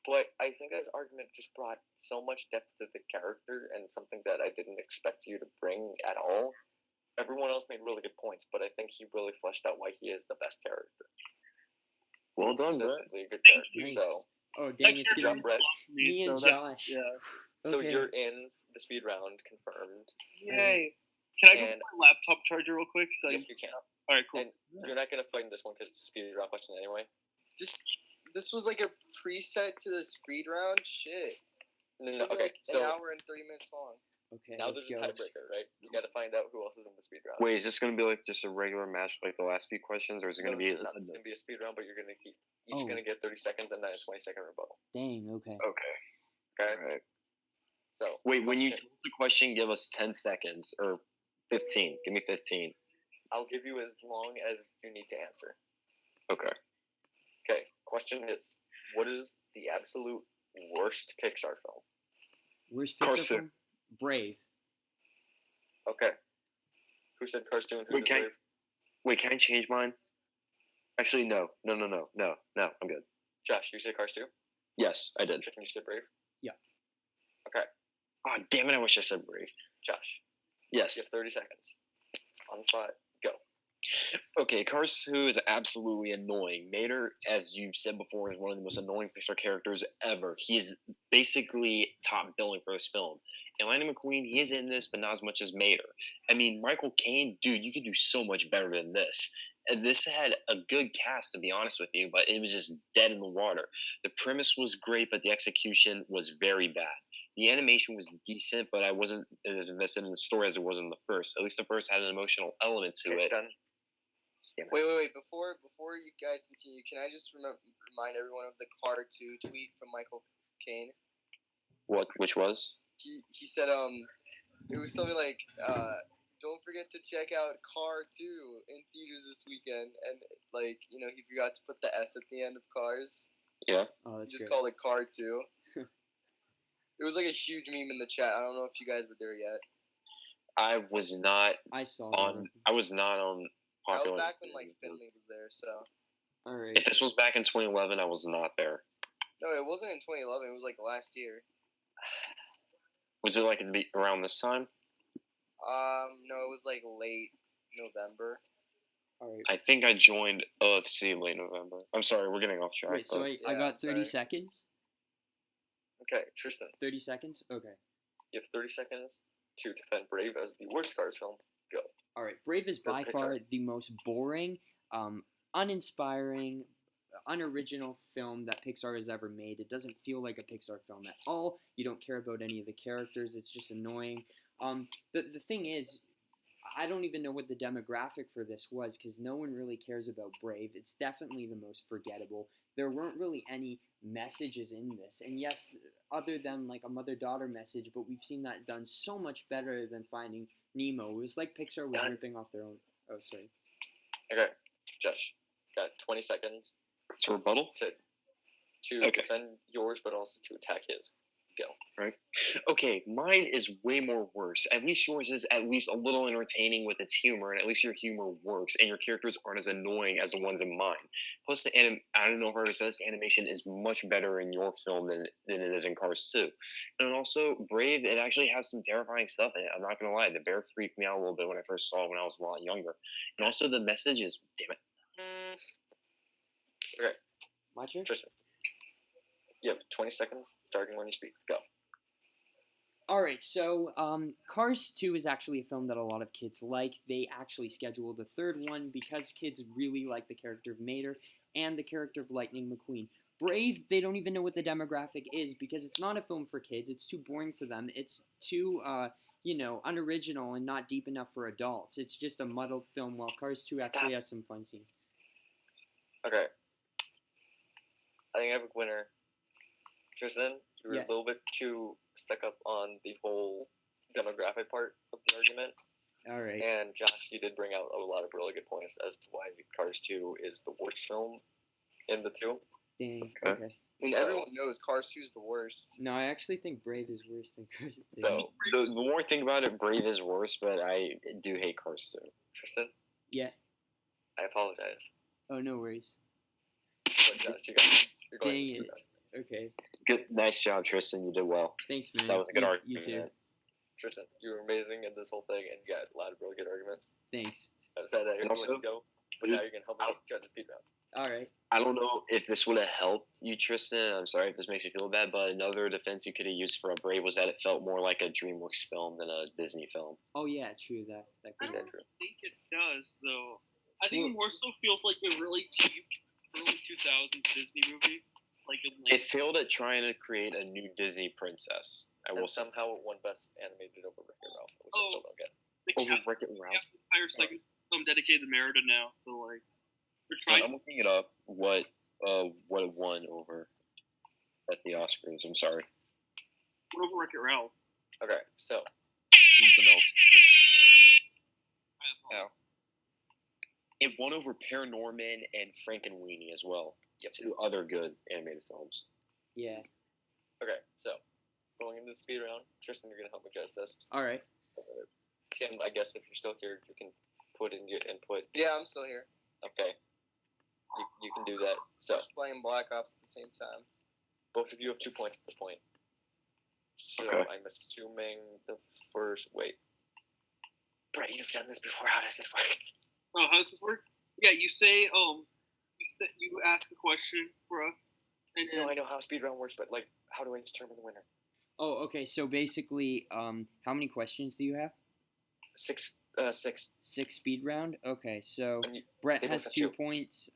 But I think his argument just brought so much depth to the character, and something that I didn't expect you to bring at all. Everyone else made really good points, but I think he really fleshed out why he is the best character. Well done, Brett. Simply a good character. Nice. So, oh dang, it's good job, Brett. Me and Josh. Yeah. So Okay. you're in the speed round, confirmed. Yay. Can I get my laptop charger real quick? Yes, you can. All right, cool. And you're not going to fight in this one because it's a speed round question anyway. This was like a preset to the speed round? Shit. No, okay, so an hour and 30 minutes long. Okay, now let's there's a go. tiebreaker, right? You got to find out who else is in the speed round. Wait, is this going to be just a regular match like the last few questions, or is it going to be? It's going to be a speed round, but you're going to keep each going to get 30 seconds and then a 20-second rebuttal. Dang. Okay. Okay. Okay. All right. So wait, when you tell the question, give us 10 seconds or 15. Give me 15. I'll give you as long as you need to answer. Okay. Okay. Question is, what is the absolute worst Pixar film? Worst Pixar film? Brave. Okay. Who said Cars 2 and who said Brave? Wait, can I change mine? Actually, no. I'm good. Josh, you said Cars 2? Yes, I did. Tristan, you said Brave? Yeah. Okay. Oh, damn it, I wish I said Brave. Josh, Yes. you have 30 seconds. On the spot, go. Okay, Cars 2 is absolutely annoying. Mater, as you said before, is one of the most annoying Pixar characters ever. He is basically top billing for this film. And Lightning McQueen, he is in this, but not as much as Mater. I mean, Michael Caine, dude, you could do so much better than this. And this had a good cast, to be honest with you, but it was just dead in the water. The premise was great, but the execution was very bad. The animation was decent, but I wasn't as invested in the story as it was in the first. At least the first had an emotional element to it. Done. Wait. Before you guys continue, can I just remind everyone of the Car 2 tweet from Michael Caine? What? Which was? He said it was something like don't forget to check out Car 2 in theaters this weekend, and like he forgot to put the S at the end of Cars. Yeah. Oh, that's He just great. called it Car 2. It was like a huge meme in the chat. I don't know if you guys were there yet. I was not I saw on. that. I was not on. That Popular was back when like Finley was there. So All right. If this was back in 2011, I was not there. no, it wasn't in 2011. It was like last year. Was it like around this time? No, it was like late November. All right. I think I joined OFC late November. I'm sorry, we're getting off track. Wait, so I Yeah, got 30 sorry. seconds? Okay, Tristan, 30 seconds? Okay. you have 30 seconds to defend Brave as the worst Cars film. Go. All right. Brave is Go by Pixar. far the most boring, uninspiring, unoriginal film that Pixar has ever made. It doesn't feel like a Pixar film at all. You don't care about any of the characters. It's just annoying. The thing is, I don't even know what the demographic for this was because no one really cares about Brave. It's definitely the most forgettable. There weren't really any messages in this. And yes, other than like a mother-daughter message, but we've seen that done so much better than Finding Nemo. It was like Pixar was ripping off their own. Oh, sorry. Okay, Josh, got 20 seconds It's a rebuttal? to Okay. defend yours, but also to attack his. Go. Right. Okay, mine is way more worse. At least yours is at least a little entertaining with its humor, and at least your humor works, and your characters aren't as annoying as the ones in mine. Plus, I don't know if I already said this, animation is much better in your film than it is in Cars 2. And also, Brave, it actually has some terrifying stuff in it. I'm not going to lie, the bear freaked me out a little bit when I first saw it when I was a lot younger. And also, the message is, damn it. Okay, My turn? Tristan, you have 20 seconds starting when you speak. Go. All right, so Cars 2 is actually a film that a lot of kids like. They actually scheduled a third one because kids really like the character of Mater and the character of Lightning McQueen. Brave, they don't even know what the demographic is because it's not a film for kids. It's too boring for them. It's too, unoriginal and not deep enough for adults. It's just a muddled film, while Cars 2 actually has some fun scenes. Okay. I think I have a winner. Tristan, you were Yeah. a little bit too stuck up on the whole demographic part of the argument. All right. And Josh, you did bring out a lot of really good points as to why Cars 2 is the worst film in the two. Dang. Okay. Okay. I mean, So- everyone knows Cars 2 is the worst. No, I actually think Brave is worse than Cars 2. So, The more I think about it, Brave is worse, but I do hate Cars 2. Tristan, Yeah. I apologize. Oh, no worries. But Josh, you're going Dang to it. Okay. Good, nice job, Tristan. You did well. Thanks, man. That was a good You argument. too. Tristan, you were amazing in this whole thing, and you got a lot of really good arguments. Thanks. I've said that And everywhere also- you go, but now you're going to help me judge the speed round. All right. I don't know if this would have helped you, Tristan. I'm sorry if this makes you feel bad, but another defense you could have used for a Brave was that it felt more like a DreamWorks film than a Disney film. Oh, yeah, true. That I could don't be. think it does, though. I think it more so feels like a really cheap early 2000s Disney movie. It failed at trying to create a new Disney princess. I will And say. somehow it won Best Animated over Wreck-It Ralph, which I Oh. still don't get. Over Wreck-It Ralph. The entire second film dedicated to Merida now, so like they're Wait, trying. I'm looking it up. What it won over at the Oscars? I'm sorry. What over Wreck-It Ralph? Okay, so Something else. I apologize. It won over Paranorman and Frankenweenie as well. Two other good animated films. Yeah. okay, so going into the speed round, Tristan, you're gonna help me judge this. All right. Tim, I guess if you're still here, you can put in your input. Yeah, I'm still here. Okay. You can do that. So Just playing Black Ops at the same time. both of you have 2 points at this point. So Okay. I'm assuming the first. Wait. Brett, you've done this before. How does this work? Oh, how does this work? Yeah, you say you ask a question for us, and then No, I know how speedrun works, but like, how do I determine the winner? Oh, okay. So basically, how many questions do you have? Six. 6 speed round. Okay, so And Brett they both has have 2 2. points.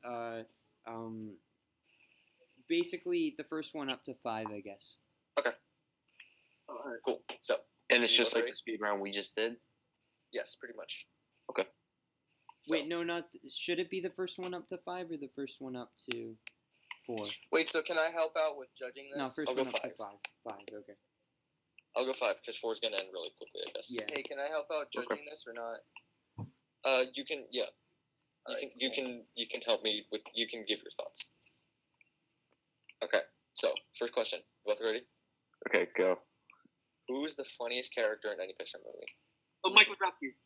Basically the first one up to 5, I guess. alright. Cool. So And it's You just both like ready? the speed round we just did. yes, pretty much. Okay. So, Wait, no, not. Should it be the first one up to 5 or the first one up to 4? Wait, so can I help out with judging this? No, first I'll go one up to 5. 5. 5. Okay. I'll go 5 because 4 is gonna end really quickly, I guess. Yeah. Hey, can I help out judging this or not? You can. Yeah. Alright, You can help me with. You can give your thoughts. Okay. So first question. You both ready? Okay, go. Who is the funniest character in any Pixar movie? Oh, Mike Wazowski.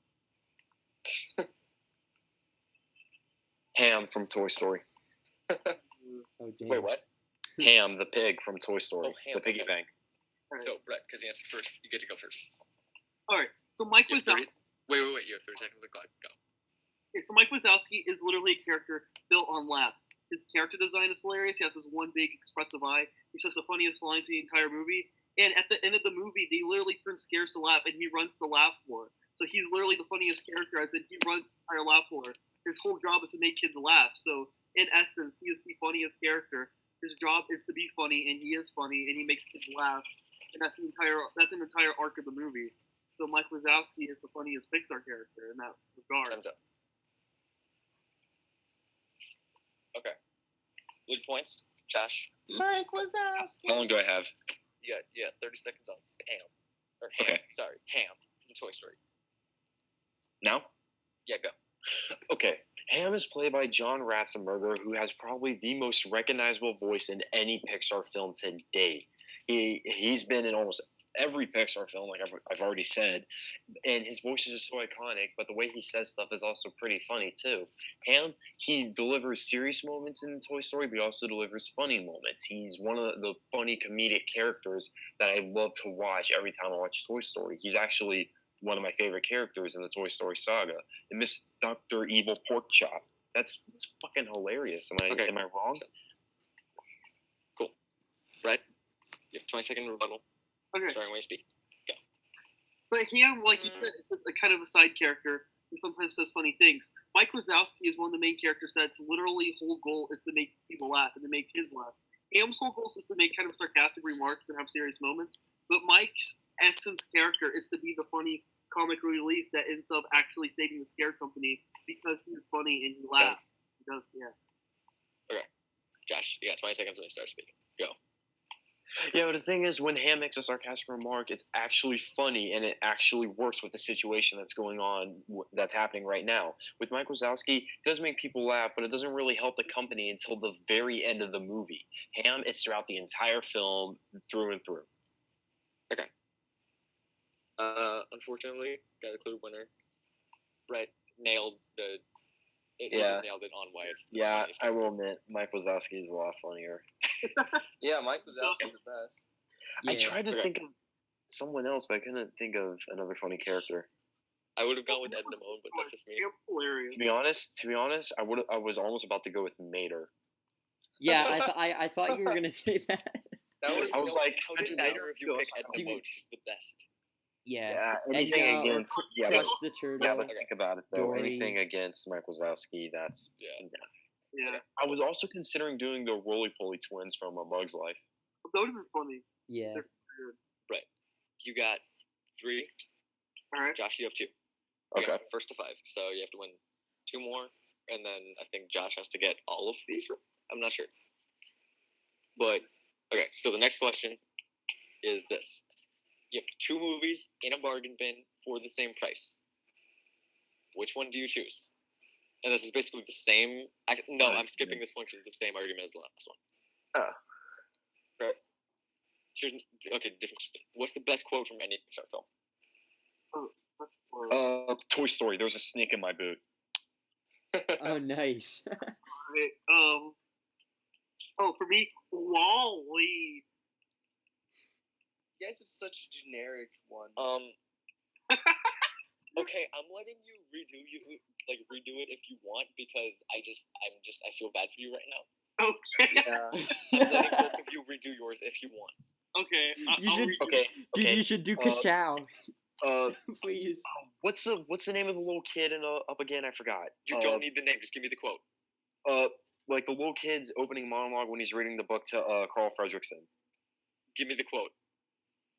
Ham from Toy Story. Oh, damn. Wait, what? Ham, the pig from Toy Story. Oh, Ham, the piggy okay. bank. Alright. So Brett, because you answered first, you get to go first. Alright, so Mike You have 30 Wazowski. Wait. You have 30 seconds to clock. Go. Okay, so Mike Wazowski is literally a character built on laugh. His character design is hilarious. He has this one big expressive eye. He says the funniest lines in the entire movie. And at the end of the movie, they literally turn scares to laugh, and he runs the laugh floor. So he's literally the funniest character. I said he runs the entire laugh floor. His whole job is to make kids laugh. So in essence, he is the funniest character. His job is to be funny, and he is funny, and he makes kids laugh. And that's an entire arc of the movie. So Mike Wazowski is the funniest Pixar character in that regard. Time's up. Okay. Lead points. Josh. Mike Wazowski. How long do I have? You got 30 seconds on Ham. Or Ham. Okay. Sorry, Ham from Toy Story. Now? Yeah, go. Okay. Ham is played by John Ratzenberger, who has probably the most recognizable voice in any Pixar film to date. He's been in almost every Pixar film, like I've already said, and his voice is just so iconic, but the way he says stuff is also pretty funny too. Ham, he delivers serious moments in Toy Story, but he also delivers funny moments. He's one of the funny comedic characters that I love to watch every time I watch Toy Story. He's actually one of my favorite characters in the Toy Story saga. And Miss Dr. Evil Porkchop. That's fucking hilarious. Am I wrong? Cool. Brett, you have 20-second rebuttal. Okay. Starting when you speak. But Ham, like you said, is a kind of a side character who sometimes says funny things. Mike Wazowski is one of the main characters that's literally whole goal is to make people laugh and to make kids laugh. Ham's whole goal is to make kind of sarcastic remarks and have serious moments. But Mike's essence character is to be the funny comic relief that ends up actually saving the scare company because he's funny and he laughs. He does, yeah. Okay. Josh, you got 20 seconds when you start speaking. Go. Yeah, but the thing is, when Ham makes a sarcastic remark, it's actually funny, and it actually works with the situation that's going on, that's happening right now. With Mike Wazowski, it does make people laugh, but it doesn't really help the company until the very end of the movie. Ham, it's throughout the entire film, through and through. Unfortunately, got a clear winner. Brett nailed the. Yeah. Nailed it on why it's. Yeah, funniest I will character. admit, Mike Wazowski is a lot funnier. Yeah, Mike Wazowski's the best. Yeah. I tried to Okay. think of someone else, but I couldn't think of another funny character. I would have gone with Ed Damone, but that's just me. Ham's hilarious. To be honest, I was almost about to go with Mater. Yeah, I thought you were gonna say that. That would I was like, How such did a neither of you pick Ed Dude. Damone? She's the best. Yeah. yeah, anything or against yeah, Crush but, the Turtle. yeah, but think about it though. Dory. Anything against Mike Wazowski, that's Yeah. Yeah. I was also considering doing the Roly Poly twins from A Bug's Life. That would have been funny. Yeah. You got 3. Alright. Josh, you have 2. Okay. First to 5. So you have to win 2 more, and then I think Josh has to get all of these. I'm not sure. But okay, so the next question is this: you have 2 movies in a bargain bin for the same price. Which one do you choose? And this is basically the same. I'm skipping this one because it's the same argument as the last one. Oh. Right. Different question. What's the best quote from any Pixar film? Toy Story. There's a snake in my boot. Oh, nice. Right, for me, Wall-E. You guys have such generic ones. Okay, I'm letting you redo it if you want because I feel bad for you right now. Okay. Yeah. I'm letting both of you redo yours if you want. Okay. You should- Okay. Dude, you should do Ka-chow. Please. What's the name of the little kid in Up Again? I forgot. You don't need the name. Just give me the quote. Like the little kid's opening monologue when he's reading the book to Carl Fredrickson. Give me the quote.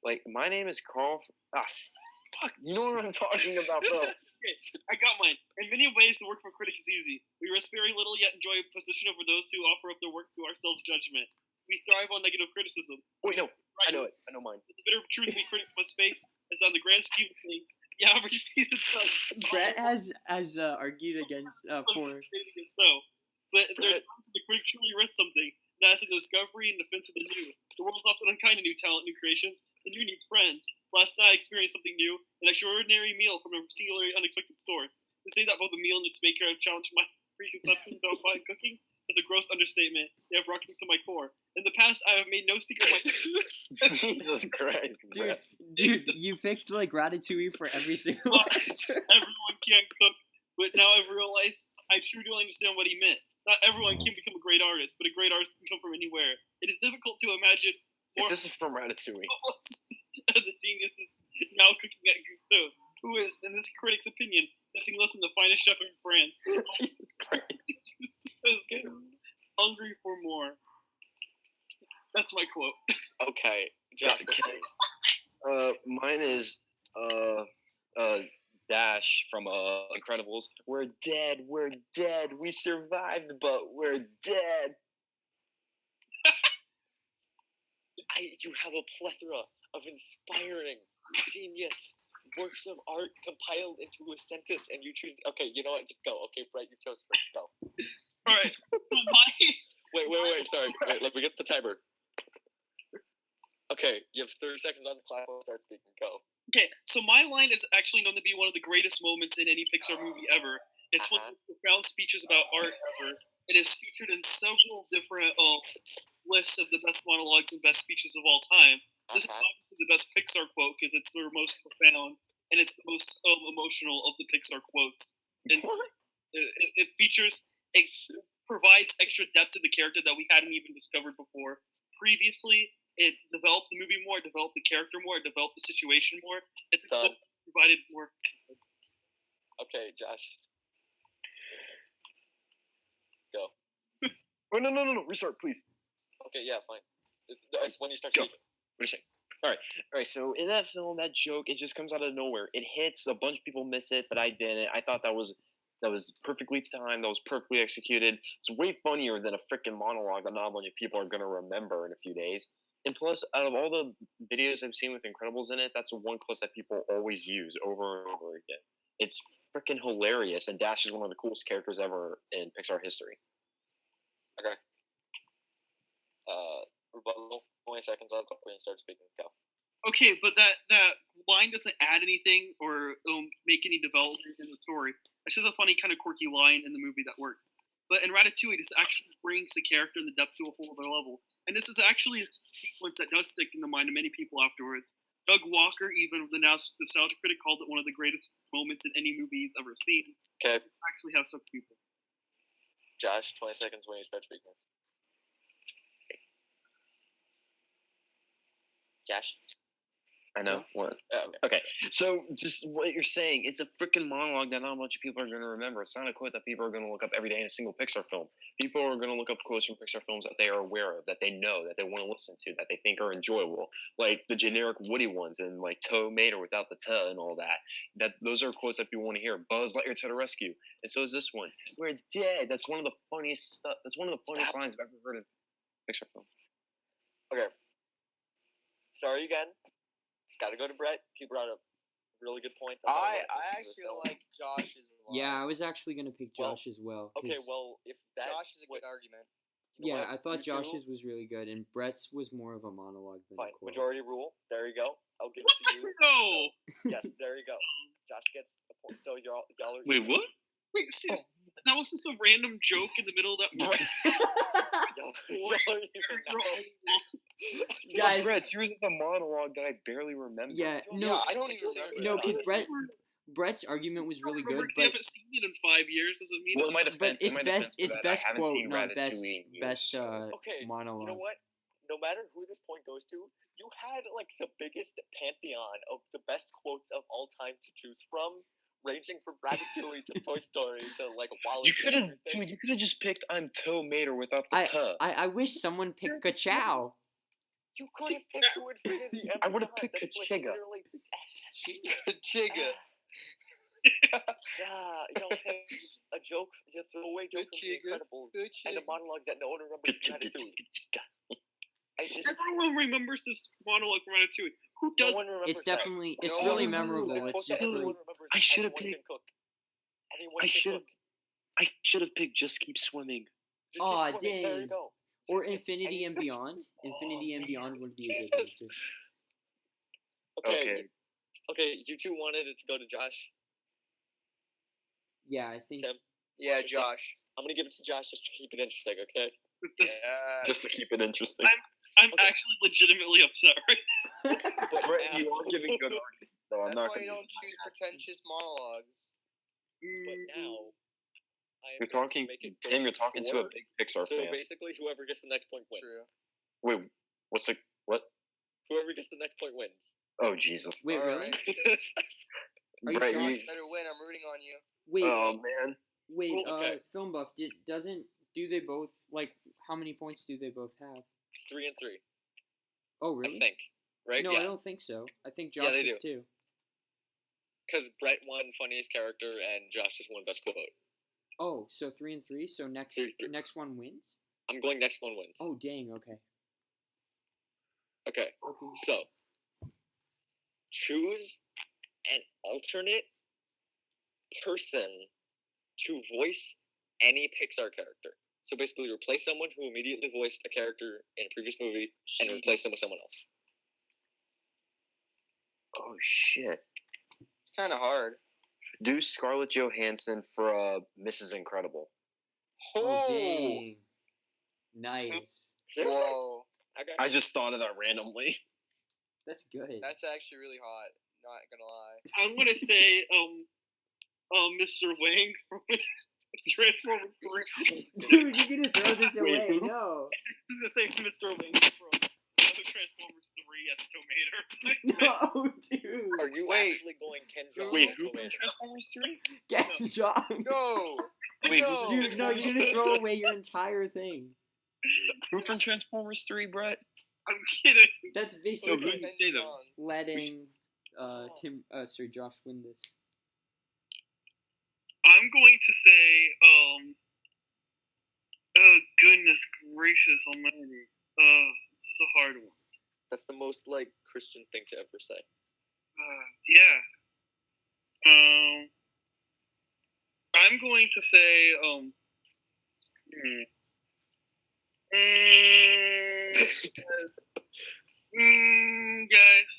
Like, my name is Carl. Fuck. You know what I'm talking about, though. I got mine. In many ways, the work for a critic is easy. We risk very little, yet enjoy a position over those who offer up their work to our self-judgment. We thrive on negative criticism. Wait, no. Right. I know it. I know mine. The bitter truth we critics must face is on the grand scheme of things, the average season Brett has argued against for. So, but there are times when the critic truly risks something. That's a discovery and defense of the new. The world is often unkind to new talent, new creations. The new needs friends. Last night I experienced something new, an extraordinary meal from a singularly unexpected source. To say that both the meal and its maker have challenged my preconceptions about fine cooking is a gross understatement. They have rocked me to my core. In the past, I have made no secret of my Jesus Christ, Dude, you picked like Ratatouille for every single answer. Everyone can't cook, but now I've realized I truly don't understand what he meant. Not everyone can become a great artist, but a great artist can come from anywhere. It is difficult to imagine more This is from Ratatouille. of the geniuses now cooking at Gusteau, who is, in this critic's opinion, nothing less than the finest chef in France. Jesus Christ. Hungry for more. That's my quote. Okay, Josh. Mine is Dash from Incredibles. We're dead, we survived, but we're dead. You have a plethora of inspiring, genius works of art compiled into a sentence, and you choose. Okay, you know what? Just go. Okay, Brett, you chose first. Go. All right. So my. Wait. Sorry. Wait, let me get the timer. Okay, you have 30 seconds on the clock. I'll start speaking. Go. Okay, so my line is actually known to be one of the greatest moments in any Pixar movie ever. It's one of the profound speeches about art ever. It is featured in several different lists of the best monologues and best speeches of all time. This is obviously the best Pixar quote because it's the most profound and it's the most emotional of the Pixar quotes. And it provides extra depth to the character that we hadn't even discovered before. Previously, it developed the movie more, developed the character more, developed the situation more. It's provided more. Okay, Josh. Go. Oh, no. Restart, please. Okay, yeah, fine. It's when you start speaking. What do you say? All right. So in that film, that joke, it just comes out of nowhere. It hits. A bunch of people miss it, but I didn't. I thought that was perfectly timed. That was perfectly executed. It's way funnier than a freaking monologue that not a bunch of people are gonna remember in a few days. And plus, out of all the videos I've seen with Incredibles in it, that's the one clip that people always use over and over again. It's freaking hilarious, and Dash is one of the coolest characters ever in Pixar history. Okay. Rebuttal. 20 seconds on the clock when you start speaking. Go. Okay, but that line doesn't add anything or make any development in the story. It's just a funny, kind of quirky line in the movie that works. But in Ratatouille, this actually brings the character and the depth to a whole other level. And this is actually a sequence that does stick in the mind of many people afterwards. Doug Walker, even the nostalgia critic, called it one of the greatest moments in any movie he's ever seen. Okay. It actually has stuck to people. Josh, 20 seconds when you start speaking. Josh? I know. What? Okay. So, just what you're saying, it's a freaking monologue that not a bunch of people are going to remember. It's not a quote that people are going to look up every day in a single Pixar film. People are going to look up quotes from Pixar films that they are aware of, that they know, that they want to listen to, that they think are enjoyable. Like the generic Woody ones and like Tow Mater without the T and all that. Those are quotes that people want to hear. Buzz Lightyear to the rescue. And so is this one. We're dead. That's one of the funniest stuff. That's one of the funniest lines I've ever heard in Pixar film. Okay. Sorry again. Got to go to Brett. He brought up really good points. I actually like Josh's a lot. Yeah, I was actually gonna pick Josh as well. Okay, well, if that's Josh is a good argument. You know yeah, I thought Josh's was really good, and Brett's was more of a monologue than fine. a quote. Majority rule. There you go. I'll give it to you. No. So, yes, there you go. Josh gets a point. So y'all are Wait, even. what? Wait, sis, that was just a random joke in the middle of that movie. Y'all are even now. Guys, Brett, yours is a monologue that I barely remember. yeah, Yeah, no, I don't even remember. no, because that. Brett's argument was really good, Remember, 'cause you but haven't seen it in 5 years, doesn't mean. Well, in my defense, it's best I haven't quote, seen not best Ratatouille in years, best so- Okay, monologue. you know what? No matter who this point goes to, you had like the biggest pantheon of the best quotes of all time to choose from, ranging from Ratatouille to Toy Story to like Wall-E. You could have, dude. You could have just picked "I'm Tomater" without the "t." I wish someone picked Ka-Chow. You could have picked To Infinity and I would have Beyond. picked That's, like, Kachiga. literally- Chiga. Yeah, y'all picked a joke, you threw away joke from The Kachiga. Incredibles, and a monologue that no one remembers from Ratatouille. I just Everyone remembers this monologue from Ratatouille. Who no does? one remembers It's that. definitely, it's No really one memorable. remembers It's Quote that just everyone like, remembers. I should have Anyone picked- can cook. Anyone I can should have. cook. I should have picked "Just Keep Swimming." Just keep Aw, swimming. There you dang. go. or It's Infinity and anything. Beyond. Infinity and Beyond would be a good Jesus. answer. Okay. Okay, you two wanted it to go to Josh. Yeah, I think. Tim, Yeah, Josh. I'm gonna give it to Josh just to keep it interesting, okay? Yeah. Just to keep it interesting. I'm Okay. actually legitimately upset right But Brett, now, you are giving good arguments, so I'm That's not why going you to. don't choose pretentious monologues. but now, I am You're going to talking, make it go Tim. You're talking to a 4. big Pixar So fan. basically, whoever gets the next point wins. True. Wait, what's the what? Whoever gets the next point wins. Oh Jesus! Wait, All really? right. Are you Brett, sure? you. Better win. I'm rooting on you. Wait, Oh man. wait. okay. Film Buff. Do they both like? How many points do they both have? 3 and 3, Oh, really? I think. Right? No, yeah. I don't think so. I think Yeah, Josh they is do. too. Because Brett won funniest character and Josh just won best quote. Oh, so 3 and 3. So 3. next one wins. I'm going next one wins. Oh, dang. Okay. Okay. Okay. So, choose an alternate person to voice any Pixar character. So basically, replace someone who immediately voiced a character in a previous movie and replace them with someone else. Oh shit. It's kind of hard. Do Scarlett Johansson for Mrs. Incredible. Oh, dang. Nice. Seriously? Whoa. Okay. I just thought of that randomly. That's good. That's actually really hot. Not gonna lie. I'm gonna say Mr. Wang from Transformers 3. Dude, you're gonna throw this Wait, away. who? No. I was gonna say Mr. Wang from Transformers 3 as Tomater. No, dude. Are you Wait. actually going Ken Jeong Wait, as who from Tomater? Transformers 3? Get John. No. Wait, No. Dude, no, you're gonna throw away your entire thing. Who from Transformers 3, Brett? I'm kidding. That's So basically who- Ken say them. Jeong. letting Josh win this. I'm going to say oh goodness gracious almighty. This is a hard one. That's the most like Christian thing to ever say. Yeah. I'm going to say guys.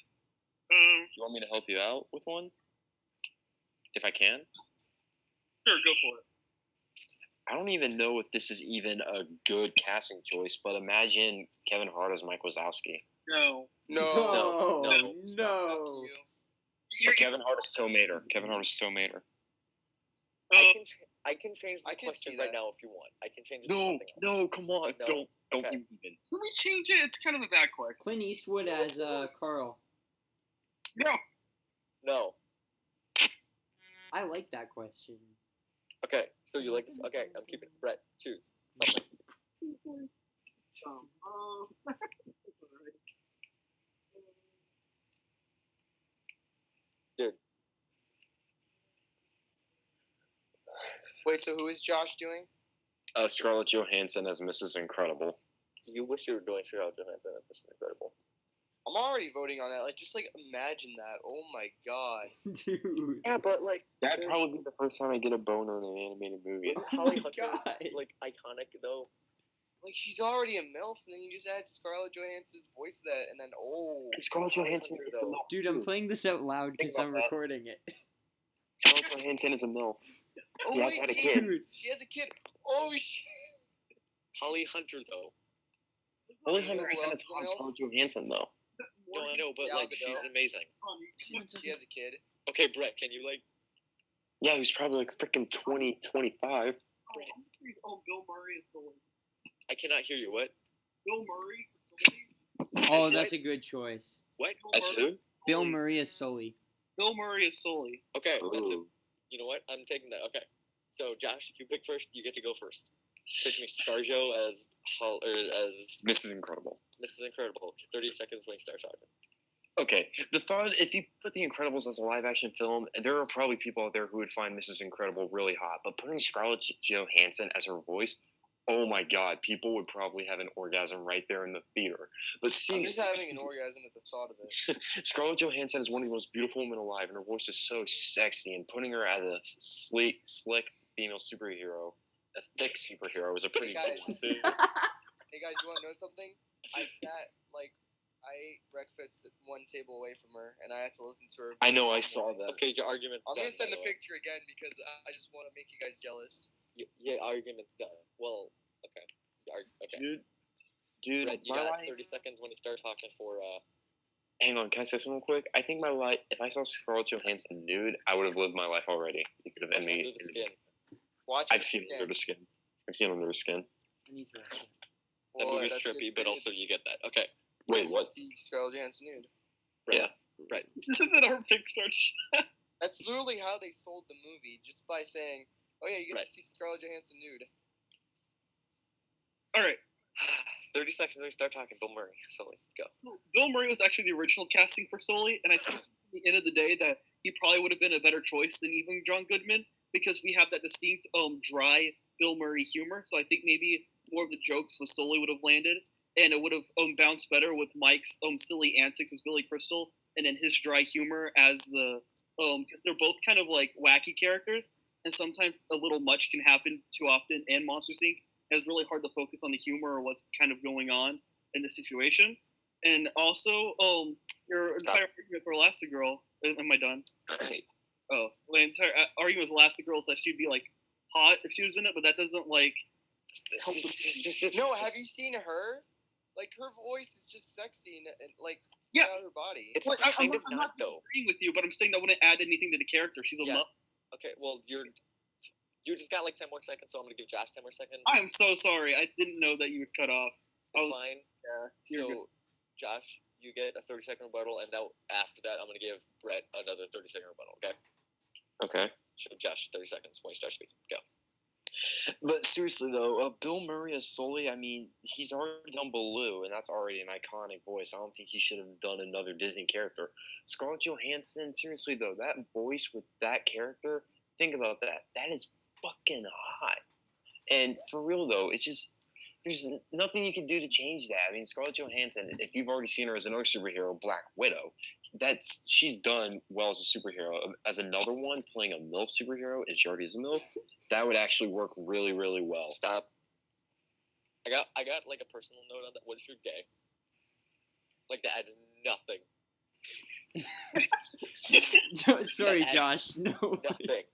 You want me to help you out with one? If I can? Sure, go for it. I don't even know if this is even a good casting choice, but imagine Kevin Hart as Mike Wazowski. No. No. No. Stop. Fuck you. You're, But Kevin Hart is Tomater. Kevin Hart is Tomater. I can change the I can question see right that. now if you want. I can change it to No, something else. no, come on. No. Don't Okay. even. let me change it. It's kind of a bad question. Clint Eastwood as Carl. No. No. I like that question. Okay, so you like this? Okay, I'm keeping it. Brett, choose something. Dude, Wait. So who is Josh doing? Scarlett Johansson as Mrs. Incredible. you wish you were doing Scarlett Johansson as Mr. Incredible. I'm already voting on that. Like, just like imagine that. Oh my god. Dude. Yeah, but like, That'd dude, probably be the first time I get a boner in an animated movie. isn't Oh Holly my Hunter God. like iconic though? Like she's already a MILF, and then you just add Scarlett Johansson's voice to that, and then Scarlett Holly Johansson Hunter, is though. Dude, I'm playing this out loud because about I'm that. recording it. Scarlett Johansson is a MILF. Oh, She also wait, had a kid. Dude, She has a kid. Oh, shit. Holly Hunter though. Holly You know Hunter who is else as is a hot as MILF? Scarlett Johansson, though. No, I know, but Gal like she's Gadot. amazing. She has a kid. Okay, Brett, can you like? Yeah, he was probably like freaking 20, 25. Bill Murray is Sully. I cannot hear you. What? Bill Murray is Sully. oh, What? that's a good choice. What? As who? Bill Murray as Sully. Bill Murray is Sully. Okay, that's it. Ooh. You know what? I'm taking that. Okay. So Josh, if you pick first, you get to go first. Pitch me ScarJo as as Mrs. Incredible. Mrs. Incredible. 30 seconds when you start talking. Okay, the thought, if you put The Incredibles as a live-action film, there are probably people out there who would find Mrs. Incredible really hot, but putting Scarlett Johansson as her voice, oh my god, people would probably have an orgasm right there in the theater. But I'm seeing just having an orgasm at the thought of it. Scarlett Johansson is one of the most beautiful women alive, and her voice is so sexy, and putting her as a sleek, slick female superhero, a thick superhero, is a pretty Hey, good guys. one. Hey guys, you want to know something? I ate breakfast at one table away from her, and I had to listen to her. I know, I voice. saw that. Okay, your argument's I'm done. gonna send by the the way. picture again because I just want to make you guys jealous. Yeah, argument's done. Well, okay. Okay. Dude, Brett, you my got life... 30 seconds when you start talking for Hang on, can I say something quick? I think my life, if I saw Scarlett Johansson nude, I would have lived my life already. You could have Under ended the Skin. Watch I've it seen again. under the skin. I've seen under the skin. I need to watch it. That Well, movie's that's good trippy, for but you. also you get that. Okay. Wait, You what? See Scarlett Johansson nude. Brett, Yeah. Brett. This isn't our Pixar show. That's literally how they sold the movie, just by saying, "Oh yeah, you get Right. to see Scarlett Johansson nude." All right. 30 seconds when you start talking. Bill Murray. Sully, go. Bill Murray was actually the original casting for Sully, and I think at the end of the day that he probably would have been a better choice than even John Goodman because we have that distinct, dry Bill Murray humor. So I think maybe more of the jokes with Sully would have landed, and it would have bounced better with Mike's silly antics as Billy Crystal, and then his dry humor as the because they're both kind of like wacky characters, and sometimes a little much can happen too often in Monsters Inc. It's really hard to focus on the humor or what's kind of going on in the situation. And also, your entire argument for Elastigirl, am I done? Oh, my entire argument with Elastigirl is that she'd be like hot if she was in it, but that doesn't like help the No, have you seen her? Like her voice is just sexy and like Yeah. without her body. It's Like, kind I'm of not not, though. agreeing with you, but I'm saying that wouldn't add anything to the character. She's a Yeah. love. Okay, well, you just got like 10 more seconds, so I'm going to give Josh 10 more seconds. I'm so sorry. I didn't know that you would cut off. It's fine. Yeah, you're good. So, Josh, you get a 30-second rebuttal, and after that, I'm going to give Brett another 30-second rebuttal, okay? Okay. So, Josh, 30 seconds when you start speaking. Go. But seriously though, Bill Murray as Sully, I mean, he's already done Baloo, and that's already an iconic voice. I don't think he should have done another Disney character. Scarlett Johansson, seriously though, that voice with that character, think about that. That is fucking hot. And for real though, it's just, there's nothing you can do to change that. I mean, Scarlett Johansson, if you've already seen her as another superhero, Black Widow, she's done well as a superhero. As another one playing a MILF superhero, and she already is a MILF, that would actually work really, really well. Stop. I got like a personal note on that. What if you're gay? Like, that adds nothing. Sorry, That Josh. No. Nothing. Hey,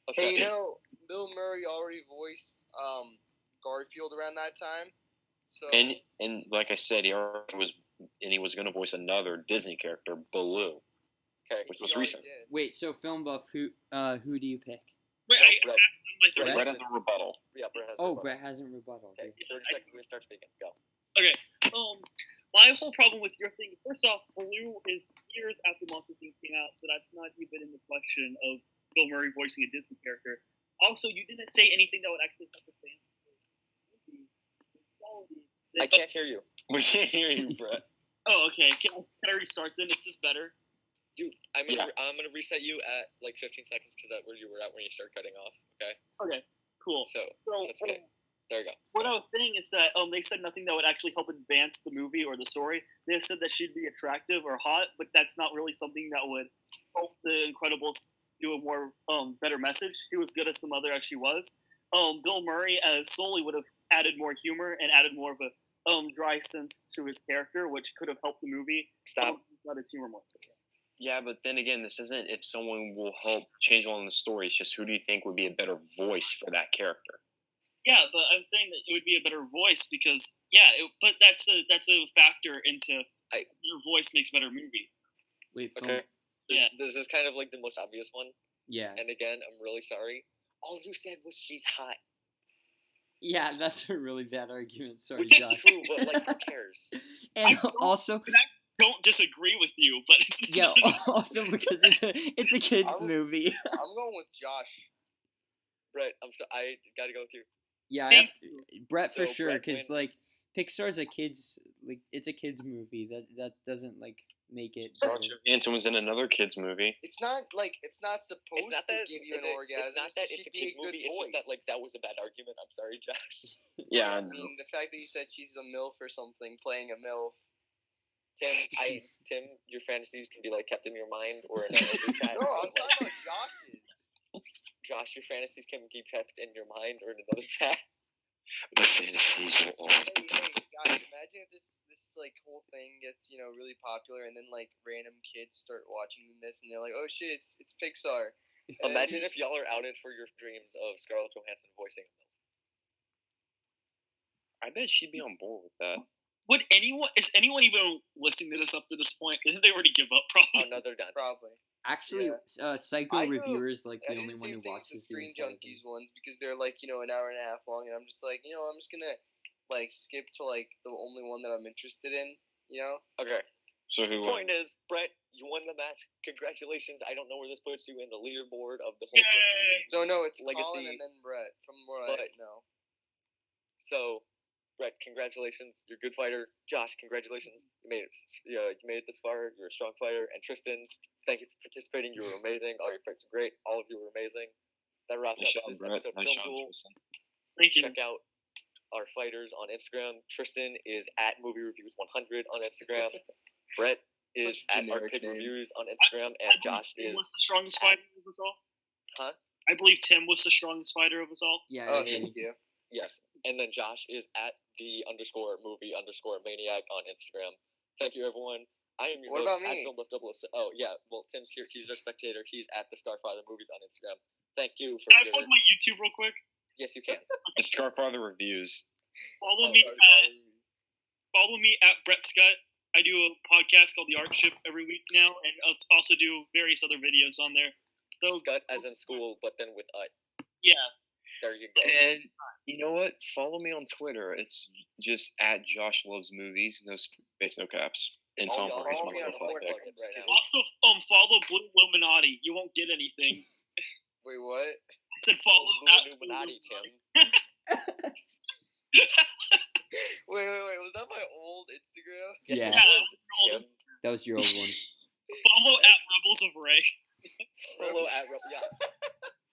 Okay. you know, Bill Murray already voiced Garfield around that time. So And like I said, he was going to voice another Disney character, Baloo, Okay. which he was already recent. did. Wait, so film buff, who do you pick? Wait, No, Brett. my third. Brett? Brett has a rebuttal. Yeah, Brett has Oh, rebuttal. Brett hasn't rebuttal. Okay, 30 seconds when you start speaking. Go. My whole problem with your thing is, first off, Baloo is years after Monsters Inc. came out, so that's not even in the question of Bill Murray voicing a Disney character. Also, you didn't say anything that would actually help the fans. I can't hear you. We can't hear you, Brett. Oh, okay. Can I restart then? Is this better? I'm gonna Yeah. I'm gonna reset you at like 15 seconds because that's where you were at when you start cutting off. Okay. Okay, cool. So So, that's okay. There you go. what I was saying is that they said nothing that would actually help advance the movie or the story. They said that she'd be attractive or hot, but that's not really something that would help the Incredibles do a more better message. She was good as the mother as she was. Bill Murray as Sully would have added more humor and added more of a dry sense to his character, which could have helped the movie. Stop. Got his humor more. So, yeah. Yeah, but then again, this isn't if someone will help change along the story. It's just who do you think would be a better voice for that character? Yeah, but I'm saying that it would be a better voice because but that's a factor into your voice makes a better movie. Wait, Okay. Yeah. This is kind of like the most obvious one. Yeah. And again, I'm really sorry. All you said was she's hot. Yeah, that's a really bad argument. Sorry, Which is Josh. true, but like, who cares? And also, Don't disagree with you, but it's yeah, also because it's a kids movie. I'm going with Josh. Brett, I gotta go with you. Yeah, Thank Brett for So sure, Brett because wins. like Pixar's a kids it's a kids movie that doesn't like make it. Scarlett Johansson was in another kids movie. It's not supposed It's not to that give you an orgasm. It's not that just it's a she be kids movie. It's just that voice. like that was a bad argument. I'm sorry, Josh. Yeah, I I know. mean, the fact that you said she's a MILF or something, playing a MILF. Tim, your fantasies can be like kept in your mind or in another chat. No, I'm talking about Josh's. Josh, your fantasies can be kept in your mind or in another chat. The fantasies will always be Hey, guys, imagine if this like whole thing gets really popular, and then like random kids start watching this, and they're like, "Oh shit, it's Pixar." And Imagine then if y'all are outed for your dreams of Scarlett Johansson voicing. I bet she'd be on board with that. Is anyone even listening to this up to this point? Didn't they already give up? Probably. Oh no, they're done. Probably. Actually, Psycho I do- Reviewers like I the do only the one same who thing with the watches Screen entire thing. Junkies ones because they're like an hour and a half long, and I'm just like I'm just gonna like skip to like the only one that I'm interested in. Okay. So who Point wins? is, Brett, you won the match. Congratulations. I don't know where this puts you in the leaderboard of the whole Yay! So no, it's Legacy, Colin and then Brett from what I but- know. So, Brett, congratulations. You're a good fighter. Josh, congratulations. You made it. You made it this far. You're a strong fighter. And Tristan, thank you for participating. You were amazing. All your fights were great. All of you were amazing. That wraps Nice up job, this Brett. episode of Nice Film job, Duel. Tristan. Thank you. Check out our fighters on Instagram. Tristan is at Movie Reviews 100 on Instagram. Brett is Such a at generic Arcade name. Reviews on Instagram, and Josh Tim is was the strongest fighter of us all. Huh? I believe Tim was the strongest fighter of us all. Yeah, Oh, I agree. thank you. yes, and then Josh is at _movie_maniac on Instagram. Thank you, everyone. I am your What host about me? at Film 007. Oh yeah, well Tim's here. He's our spectator. He's at the Starfather Movies on Instagram. Thank you for Can I your. plug my YouTube real quick? Yes, you can. The Scarfather reviews. Follow Oh, me sorry. at Brett Scott. I do a podcast called The Art Ship every week now, and I'll also do various other videos on there. So Scud as in school, but then with yeah, There you go. And you know what? Follow me on Twitter. It's just at Josh Loves Movies. No space, no caps. And Tom y'all Hardy's follow my me on profile Twitter. pic. Right now. also follow Blue Illuminati. You won't get anything. Wait, what? I said follow Blue at Illuminati, Tim. Wait. Was that my old Instagram? Yes, Yeah. it was, Tim. That was your old one. Follow at Rebels of Ray. Follow at yeah.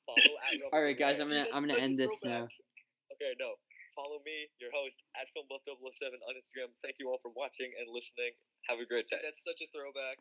Follow at Rebels All right, of guys, Ray. I'm gonna Dude, that's end such a this now. throwback. Okay, no. Follow me, your host, at FilmBuff007 on Instagram. Thank you all for watching and listening. Have a great day. That's such a throwback.